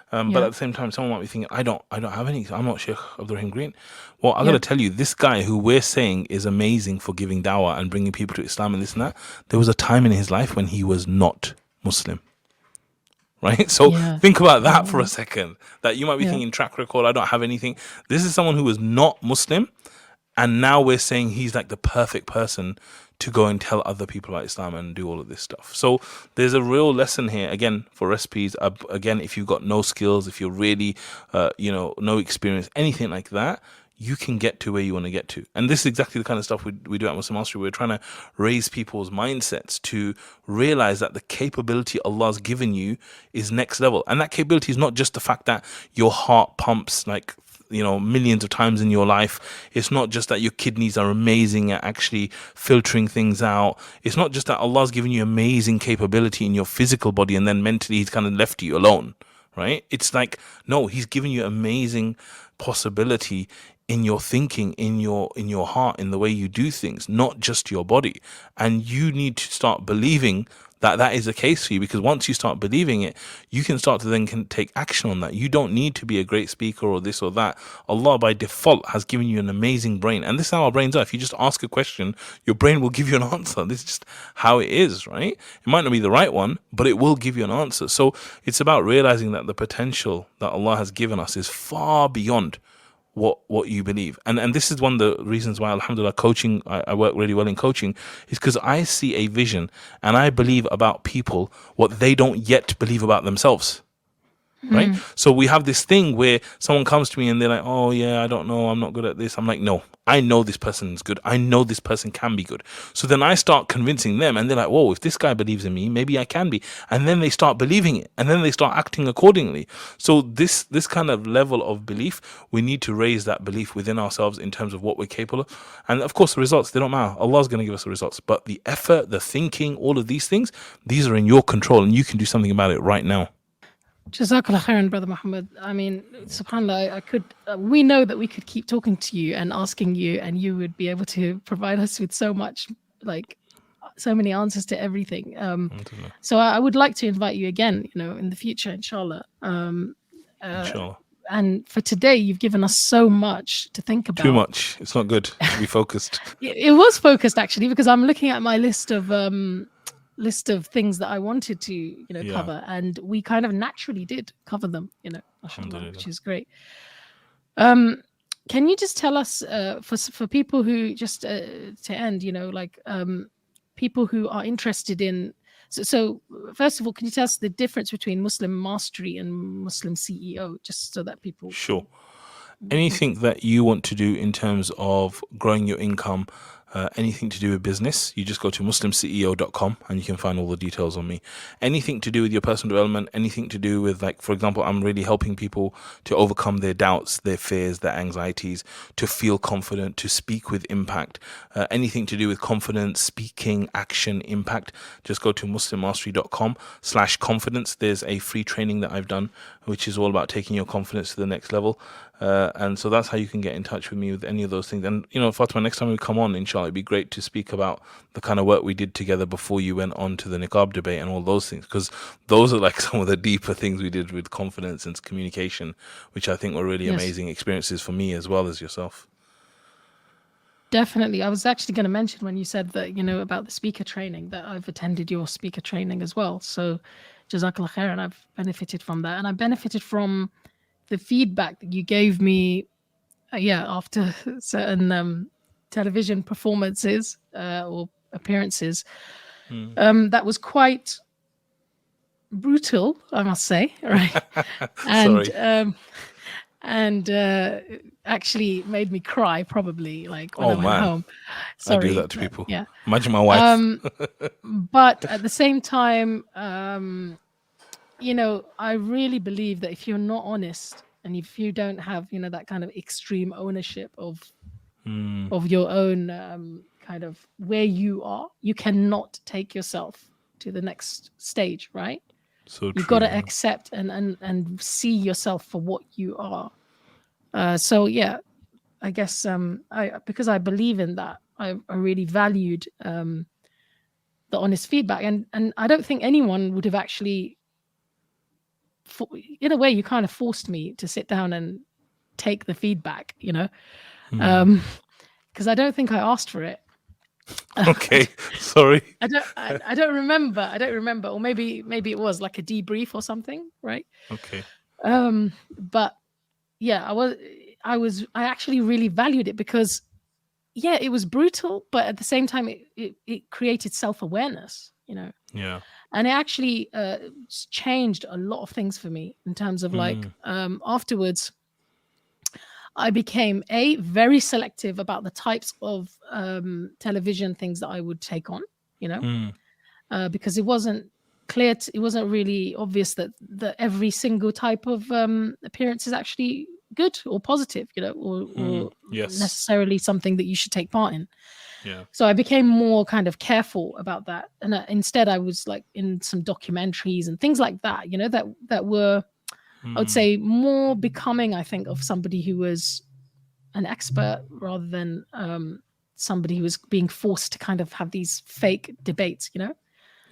Speaker 3: But at the same time, someone might be thinking, I don't have any. I'm not Sheikh Abdurrahim Green. Well, I'm going to tell you, this guy who we're saying is amazing for giving dawah and bringing people to Islam and this and that, there was a time in his life when he was not Muslim. Right? So think about that for a second. That you might be thinking, track record, I don't have anything. This is someone who was not Muslim, and now we're saying he's like the perfect person to go and tell other people about Islam and do all of this stuff. So there's a real lesson here, again, for recipes. Again, if you've got no skills, if you're really, no experience, anything like that, you can get to where you want to get to. And this is exactly the kind of stuff we do at Muslim Mastery. We're trying to raise people's mindsets to realize that the capability Allah's given you is next level. And that capability is not just the fact that your heart pumps like, millions of times in your life. It's not just that your kidneys are amazing at actually filtering things out. It's not just that Allah's given you amazing capability in your physical body and then mentally He's kind of left you alone, right? It's like, no, He's given you amazing possibility in your thinking, in your heart, in the way you do things, not just your body. And you need to start believing that is the case for you, because once you start believing it, you can start to then take action on that. You don't need to be a great speaker or this or that. Allah by default has given you an amazing brain, and this is how our brains are. If you just ask a question, your brain will give you an answer. This is just how it is, right? It might not be the right one, but it will give you an answer. So it's about realizing that the potential that Allah has given us is far beyond what you believe. And this is one of the reasons why, alhamdulillah, coaching, I work really well in coaching, is because I see a vision and I believe about people what they don't yet believe about themselves. Right? So we have this thing where someone comes to me and they're like, oh yeah, I don't know, I'm not good at this. I'm like, no, I know this person is good. I know this person can be good. So then I start convincing them and they're like, whoa, if this guy believes in me, maybe I can be. And then they start believing it and then they start acting accordingly. So this kind of level of belief, we need to raise that belief within ourselves in terms of what we're capable of. And of course, the results, they don't matter. Allah's going to give us the results. But the effort, the thinking, all of these things, these are in your control and you can do something about it right now.
Speaker 2: Jazakallah khairan, Brother Muhammad. I mean, subhanAllah, we know that we could keep talking to you and asking you, and you would be able to provide us with so many answers to everything. So I would like to invite you again, in the future, inshallah.
Speaker 3: Inshallah.
Speaker 2: And for today, you've given us so much to think about.
Speaker 3: Too much. It's not good to be focused.
Speaker 2: It was focused, actually, because I'm looking at my list of things that I wanted to, cover, and we kind of naturally did cover them, mashallah, which is great. Can you just tell us, for people who just to end, people who are interested in, so first of all, can you tell us the difference between Muslim Mastery and Muslim CEO, just so that people...
Speaker 3: Sure. Anything that you want to do in terms of growing your income, anything to do with business, you just go to muslimceo.com and you can find all the details on me. Anything to do with your personal development, anything to do with, like, for example, I'm really helping people to overcome their doubts, their fears, their anxieties, to feel confident, to speak with impact. Anything to do with confidence, speaking, action, impact, just go to muslimmastery.com/confidence. There's a free training that I've done, which is all about taking your confidence to the next level. And so that's how you can get in touch with me with any of those things. And, Fatima, next time we come on, inshallah, it'd be great to speak about the kind of work we did together before you went on to the niqab debate and all those things, because those are like some of the deeper things we did with confidence and communication, which I think were really amazing experiences for me as well as yourself.
Speaker 2: Definitely. I was actually going to mention when you said that, about the speaker training, that I've attended your speaker training as well. So Jazakallah khair, and I've benefited from that. And I benefited from the feedback that you gave me, after certain television performances or appearances. That was quite brutal, I must say, right? And actually made me cry probably, like when I went home. Sorry,
Speaker 3: I do that to people.
Speaker 2: Yeah.
Speaker 3: Imagine my wife.
Speaker 2: But at the same time, I really believe that if you're not honest and if you don't have, that kind of extreme ownership of your own kind of where you are, you cannot take yourself to the next stage, right?
Speaker 3: So
Speaker 2: you've got to accept and see yourself for what you are. I guess because I believe in that, I really valued the honest feedback, and I don't think anyone would have actually, in a way, you kind of forced me to sit down and take the feedback, because I don't think I asked for it.
Speaker 3: Okay, sorry.
Speaker 2: I don't remember, or maybe it was like a debrief or something, right?
Speaker 3: Okay.
Speaker 2: But yeah, I actually really valued it because, it was brutal, but at the same time, it created self-awareness,
Speaker 3: Yeah.
Speaker 2: And it actually changed a lot of things for me in terms of afterwards, I became very selective about the types of television things that I would take on, because it wasn't clear, it wasn't really obvious that every single type of appearance is actually good or positive, or necessarily something that you should take part in.
Speaker 3: Yeah.
Speaker 2: So I became more kind of careful about that, and instead I was like in some documentaries and things like that, that were, I would say, more becoming, I think, of somebody who was an expert rather than somebody who was being forced to kind of have these fake debates,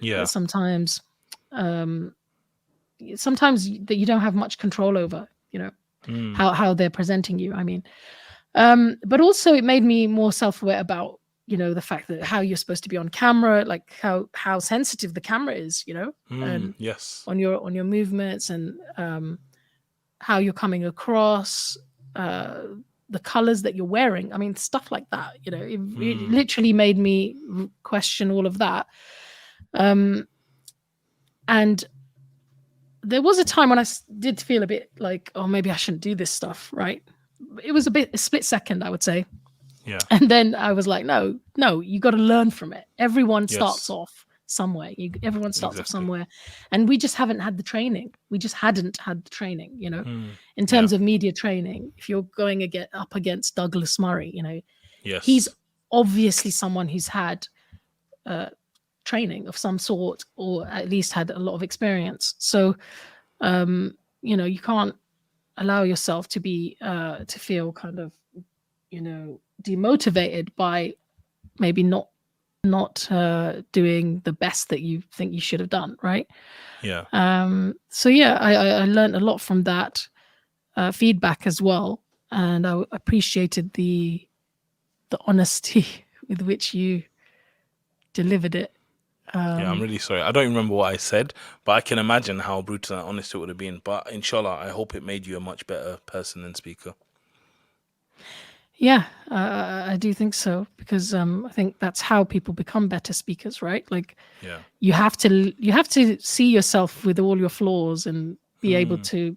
Speaker 3: Yeah.
Speaker 2: Sometimes that you don't have much control over, how they're presenting you. I mean, but also it made me more self-aware about, the fact that how you're supposed to be on camera, like how sensitive the camera is, and
Speaker 3: yes,
Speaker 2: on your movements and how you're coming across, the colors that you're wearing. I mean, stuff like that, it literally made me question all of that. And there was a time when I did feel a bit like, oh, maybe I shouldn't do this stuff, right? It was a split second, I would say.
Speaker 3: Yeah.
Speaker 2: And then I was like, no, you got to learn from it. Everyone starts off somewhere. Everyone starts off somewhere. And we just haven't had the training. We just hadn't had the training, in terms of media training. If you're going up against Douglas Murray, he's obviously someone who's had training of some sort, or at least had a lot of experience. So, you can't allow yourself to be, to feel kind of, demotivated by maybe not doing the best that you think you should have done, right?
Speaker 3: Yeah.
Speaker 2: So I learned a lot from that feedback as well, and I appreciated the honesty with which you delivered it.
Speaker 3: I'm really sorry. I don't remember what I said, but I can imagine how brutal and honest it would have been. But inshallah, I hope it made you a much better person and speaker.
Speaker 2: Yeah, I do think so, because I think that's how people become better speakers, right? Like, you have to see yourself with all your flaws and be able to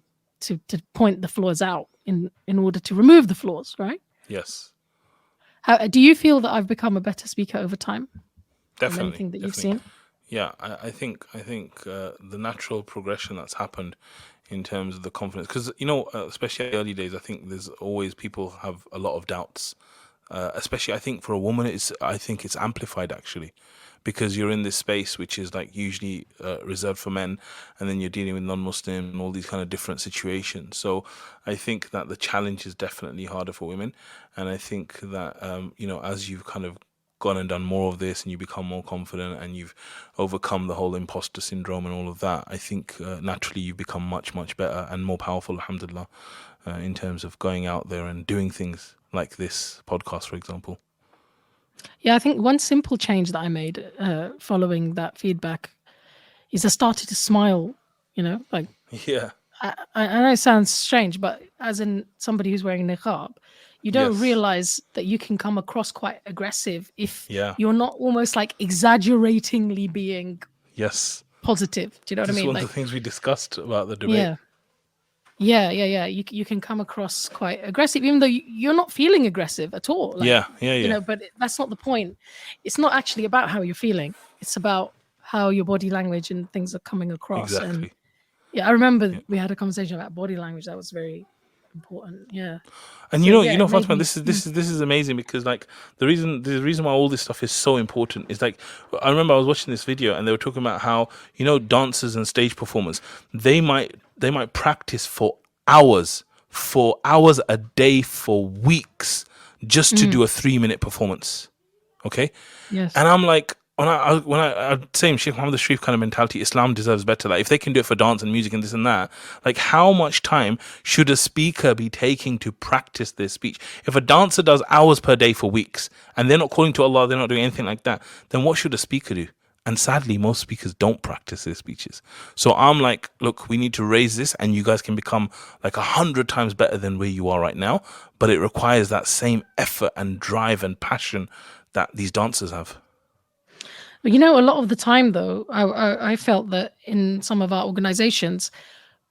Speaker 2: point the flaws out in order to remove the flaws, right?
Speaker 3: Yes.
Speaker 2: How do you feel that I've become a better speaker over time?
Speaker 3: Definitely.
Speaker 2: Anything that you've seen?
Speaker 3: Yeah, I think the natural progression that's happened in terms of the confidence, because especially early days, I think there's always people have a lot of doubts especially I think for a woman, I think it's amplified actually, because you're in this space which is like usually reserved for men, and then you're dealing with non-Muslim and all these kind of different situations. So I think that the challenge is definitely harder for women, and I think that as you've kind of gone and done more of this and you become more confident and you've overcome the whole imposter syndrome and all of that, I think naturally you become much, much better and more powerful, alhamdulillah, in terms of going out there and doing things like this podcast, for example.
Speaker 2: Yeah, I think one simple change that I made following that feedback is I started to smile, like
Speaker 3: Yeah.
Speaker 2: I know it sounds strange, but as in somebody who's wearing niqab, you don't
Speaker 3: Yes.
Speaker 2: realize that you can come across quite aggressive if
Speaker 3: Yeah.
Speaker 2: you're not almost like exaggeratingly being
Speaker 3: Yes.
Speaker 2: positive. Do you know what I
Speaker 3: This is
Speaker 2: mean?
Speaker 3: one
Speaker 2: Like,
Speaker 3: of the things we discussed about the debate.
Speaker 2: yeah. You can come across quite aggressive, even though you're not feeling aggressive at all. Like,
Speaker 3: Yeah.
Speaker 2: but that's not the point. It's not actually about how you're feeling. It's about how your body language and things are coming across.
Speaker 3: Exactly.
Speaker 2: And yeah, I remember we had a conversation about body language that was very important. Yeah.
Speaker 3: And
Speaker 2: So,
Speaker 3: you
Speaker 2: yeah,
Speaker 3: know,
Speaker 2: it made
Speaker 3: Fatima,
Speaker 2: me-
Speaker 3: this is amazing, because like the reason why all this stuff is so important is like, I remember I was watching this video and they were talking about how, dancers and stage performers, they might practice for hours a day for weeks just to do a 3-minute performance. Okay.
Speaker 2: Yes.
Speaker 3: And I'm like, when I say Sheikh Mohammad Arshad kind of mentality, Islam deserves better. Like, if they can do it for dance and music and this and that, like, how much time should a speaker be taking to practice their speech? If a dancer does hours per day for weeks and they're not calling to Allah, they're not doing anything like that, then what should a speaker do? And sadly, most speakers don't practice their speeches. So I'm like, look, we need to raise this, and you guys can become like 100 times better than where you are right now. But it requires that same effort and drive and passion that these dancers have.
Speaker 2: But a lot of the time, though, I felt that in some of our organizations,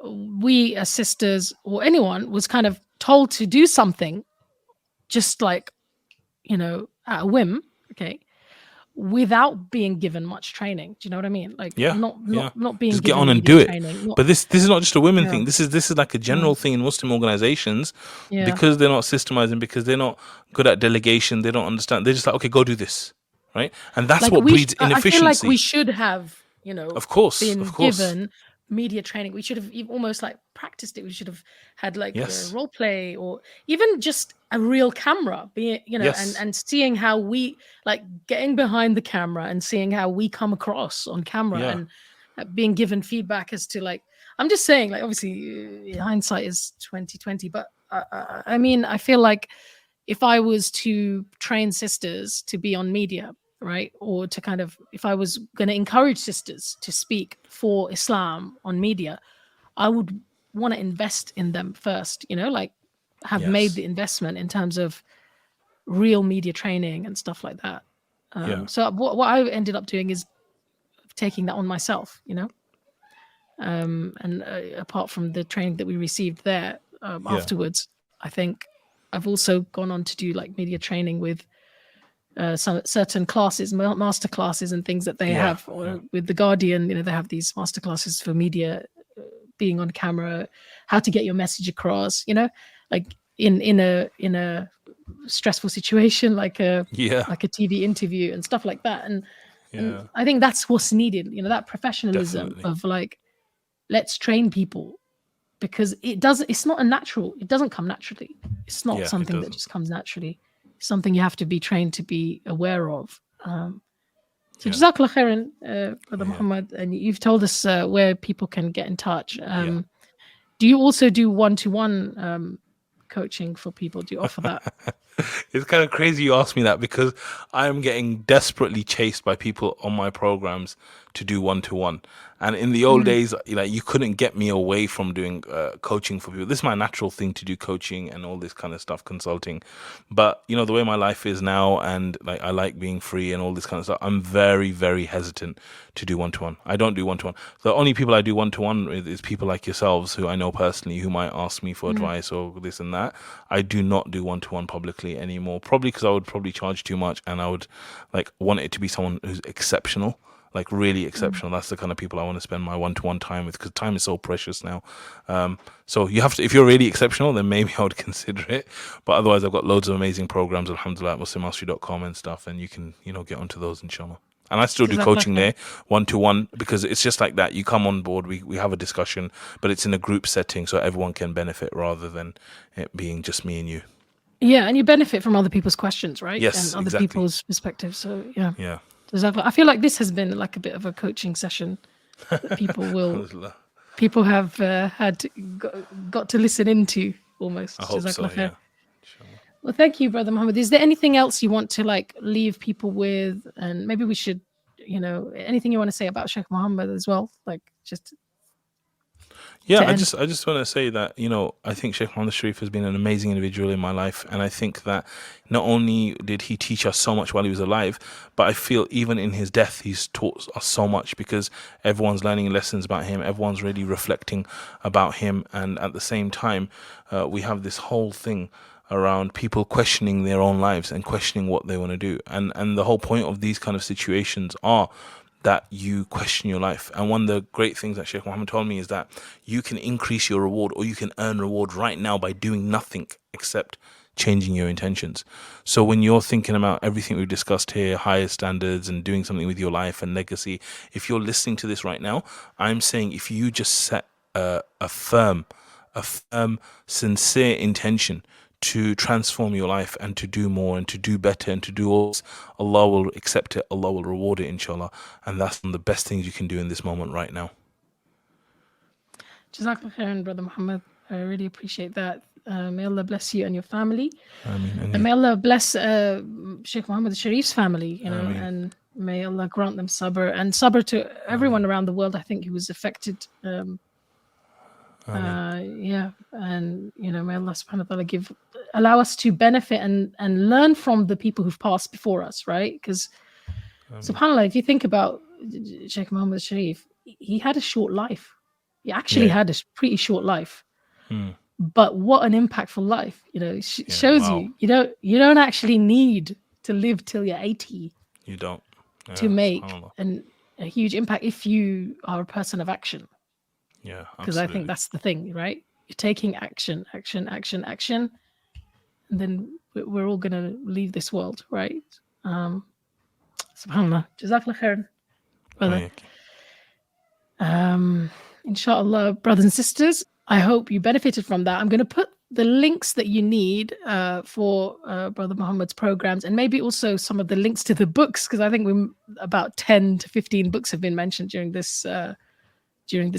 Speaker 2: we as sisters or anyone was kind of told to do something just like, at a whim, okay, without being given much training. Do you know what I mean? Like, not being
Speaker 3: just
Speaker 2: given
Speaker 3: get on and
Speaker 2: media
Speaker 3: do it.
Speaker 2: training,
Speaker 3: But this is not just a women
Speaker 2: Yeah.
Speaker 3: thing. This is like a general thing in Muslim organizations,
Speaker 2: Yeah.
Speaker 3: because they're not systemizing, because they're not good at delegation. They don't understand. They're just like, okay, go do this, right? And that's
Speaker 2: like
Speaker 3: what breeds
Speaker 2: I feel
Speaker 3: inefficiency.
Speaker 2: like we should have,
Speaker 3: Of course,
Speaker 2: been
Speaker 3: of course.
Speaker 2: given media training. We should have almost like practiced it. We should have had like role play, or even just a real camera, being
Speaker 3: Yes.
Speaker 2: and seeing how we, like, getting behind the camera and seeing how we come across on camera,
Speaker 3: Yeah.
Speaker 2: and being given feedback as to, like, I'm just saying, like, obviously hindsight is 2020, but I mean, I feel like if I was to train sisters to be on media, right, or to kind of, if I was going to encourage sisters to speak for Islam on media, I would want to invest in them first, like have made
Speaker 3: Yes.
Speaker 2: the investment in terms of real media training and stuff like that. So what I ended up doing is taking that on myself, and apart from the training that we received there afterwards, I think I've also gone on to do like media training with some certain classes, master classes and things that they have, or with The Guardian, they have these master classes for media, being on camera, how to get your message across, like in a stressful situation, like a TV interview and stuff like that. And I think that's what's needed, that professionalism.
Speaker 3: Definitely.
Speaker 2: Of like, let's train people, because it's not it doesn't come naturally. It's not something that
Speaker 3: doesn't.
Speaker 2: just comes naturally. It's something you have to be trained to be aware of. So Jazakallah khairan, Brother Muhammad, and you've told us where people can get in touch. Do you also do one-to-one coaching for people? Do you offer that?
Speaker 3: It's kind of crazy you ask me that, because I am getting desperately chased by people on my programs to do one-to-one. And in the old days, you couldn't get me away from doing coaching for people. This is my natural thing to do, coaching and all this kind of stuff, consulting. But, the way my life is now, and like I like being free and all this kind of stuff, I'm very, very hesitant to do one-to-one. I don't do one-to-one. The only people I do one-to-one with is people like yourselves, who I know personally, who might ask me for advice or this and that. I do not do one-to-one publicly anymore, probably because I would probably charge too much, and I would want it to be someone who's exceptional. like really exceptional. That's the kind of people I want to spend my one-to-one time with, because time is so precious now. So you have to, if you're really exceptional, then maybe I would consider it. But otherwise, I've got loads of amazing programs, alhamdulillah, at muslimmastery.com and stuff, and you can, get onto those, inshallah. And I still do coaching there, one-to-one, because it's just like that. You come on board, we have a discussion, but it's in a group setting, so everyone can benefit rather than it being just me and you.
Speaker 2: Yeah, and you benefit from other people's questions, right?
Speaker 3: Yes,
Speaker 2: and other people's perspectives. So yeah.
Speaker 3: Yeah.
Speaker 2: Exactly. I feel like this has been like a bit of a coaching session that people have got to listen into almost.
Speaker 3: I hope so, yeah.
Speaker 2: Well, thank you, Brother Mohammed. Is there anything else you want to like leave people with? And maybe we should, anything you want to say about Sheikh Mohammed as well? Like just.
Speaker 3: Yeah, I just want to say that, I think Sheikh Mohammad Arshad has been an amazing individual in my life. And I think that not only did he teach us so much while he was alive, but I feel even in his death, he's taught us so much, because everyone's learning lessons about him. Everyone's really reflecting about him. And at the same time, we have this whole thing around people questioning their own lives and questioning what they want to do. And the whole point of these kind of situations are that you question your life. And one of the great things that Sheikh Mohammed told me is that you can increase your reward, or you can earn reward right now by doing nothing except changing your intentions. So when you're thinking about everything we've discussed here, higher standards and doing something with your life and legacy, if you're listening to this right now, I'm saying if you just set a firm, sincere intention to transform your life and to do more and to do better and to do all this, Allah will accept it, Allah will reward it, inshallah. And that's one of the best things you can do in this moment right now.
Speaker 2: Jazakallah khairan, Brother Muhammad. I really appreciate that. May Allah bless you and your family.
Speaker 3: Ameen.
Speaker 2: And may Allah bless Sheikh Mohammed Sharif's family, and may Allah grant them sabr, and sabr to everyone around the world, I think, who was affected. Yeah, and may Allah subhanahu wa ta'ala allow us to benefit and learn from the people who've passed before us, right? Because subhanAllah, if you think about Sheikh Mohammed Sharif, he had a short life. He actually had a pretty short life. But what an impactful life, shows you don't actually need to live till you're 80.
Speaker 3: You don't.
Speaker 2: To make a huge impact if you are a person of action.
Speaker 3: Yeah,
Speaker 2: because I think that's the thing, right? You're taking action, and then we're all going to leave this world, right? Subhanallah. Jazakallah khairan, brother. Inshallah, brothers and sisters, I hope you benefited from that. I'm going to put the links that you need for Brother Muhammad's programs, and maybe also some of the links to the books, because I think about 10 to 15 books have been mentioned during this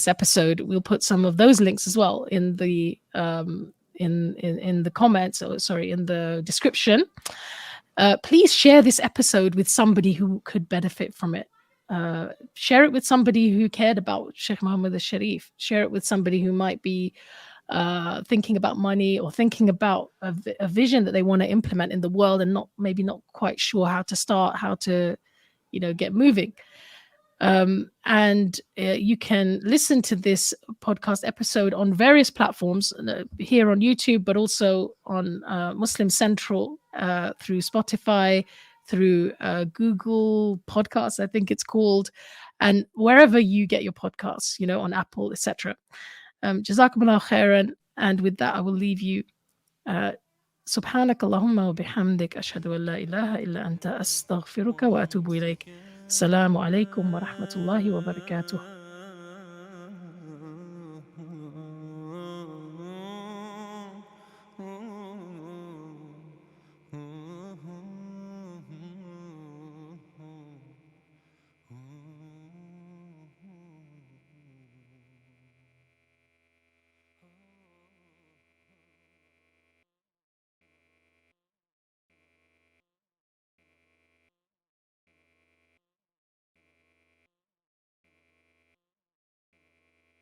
Speaker 2: episode. We'll put some of those links as well in the in the comments, in the description. Please share this episode with somebody who could benefit from it. Share it with somebody who cared about Sheikh Mohammed Arshad. Share it with somebody who might be thinking about money, or thinking about a vision that they want to implement in the world, and maybe not quite sure how to start, how to get moving. And you can listen to this podcast episode on various platforms, here on YouTube, but also on Muslim Central, through Spotify, through Google Podcasts, I think it's called, and wherever you get your podcasts, on Apple, etc. Jazakumullah khairan. And with that, I will leave you. Subhanak Allahumma wa bihamdik, ashhadu an la ilaha illa anta, astaghfiruka wa atubu ilayk. Assalamu alaikum wa rahmatullahi wa barakatuh.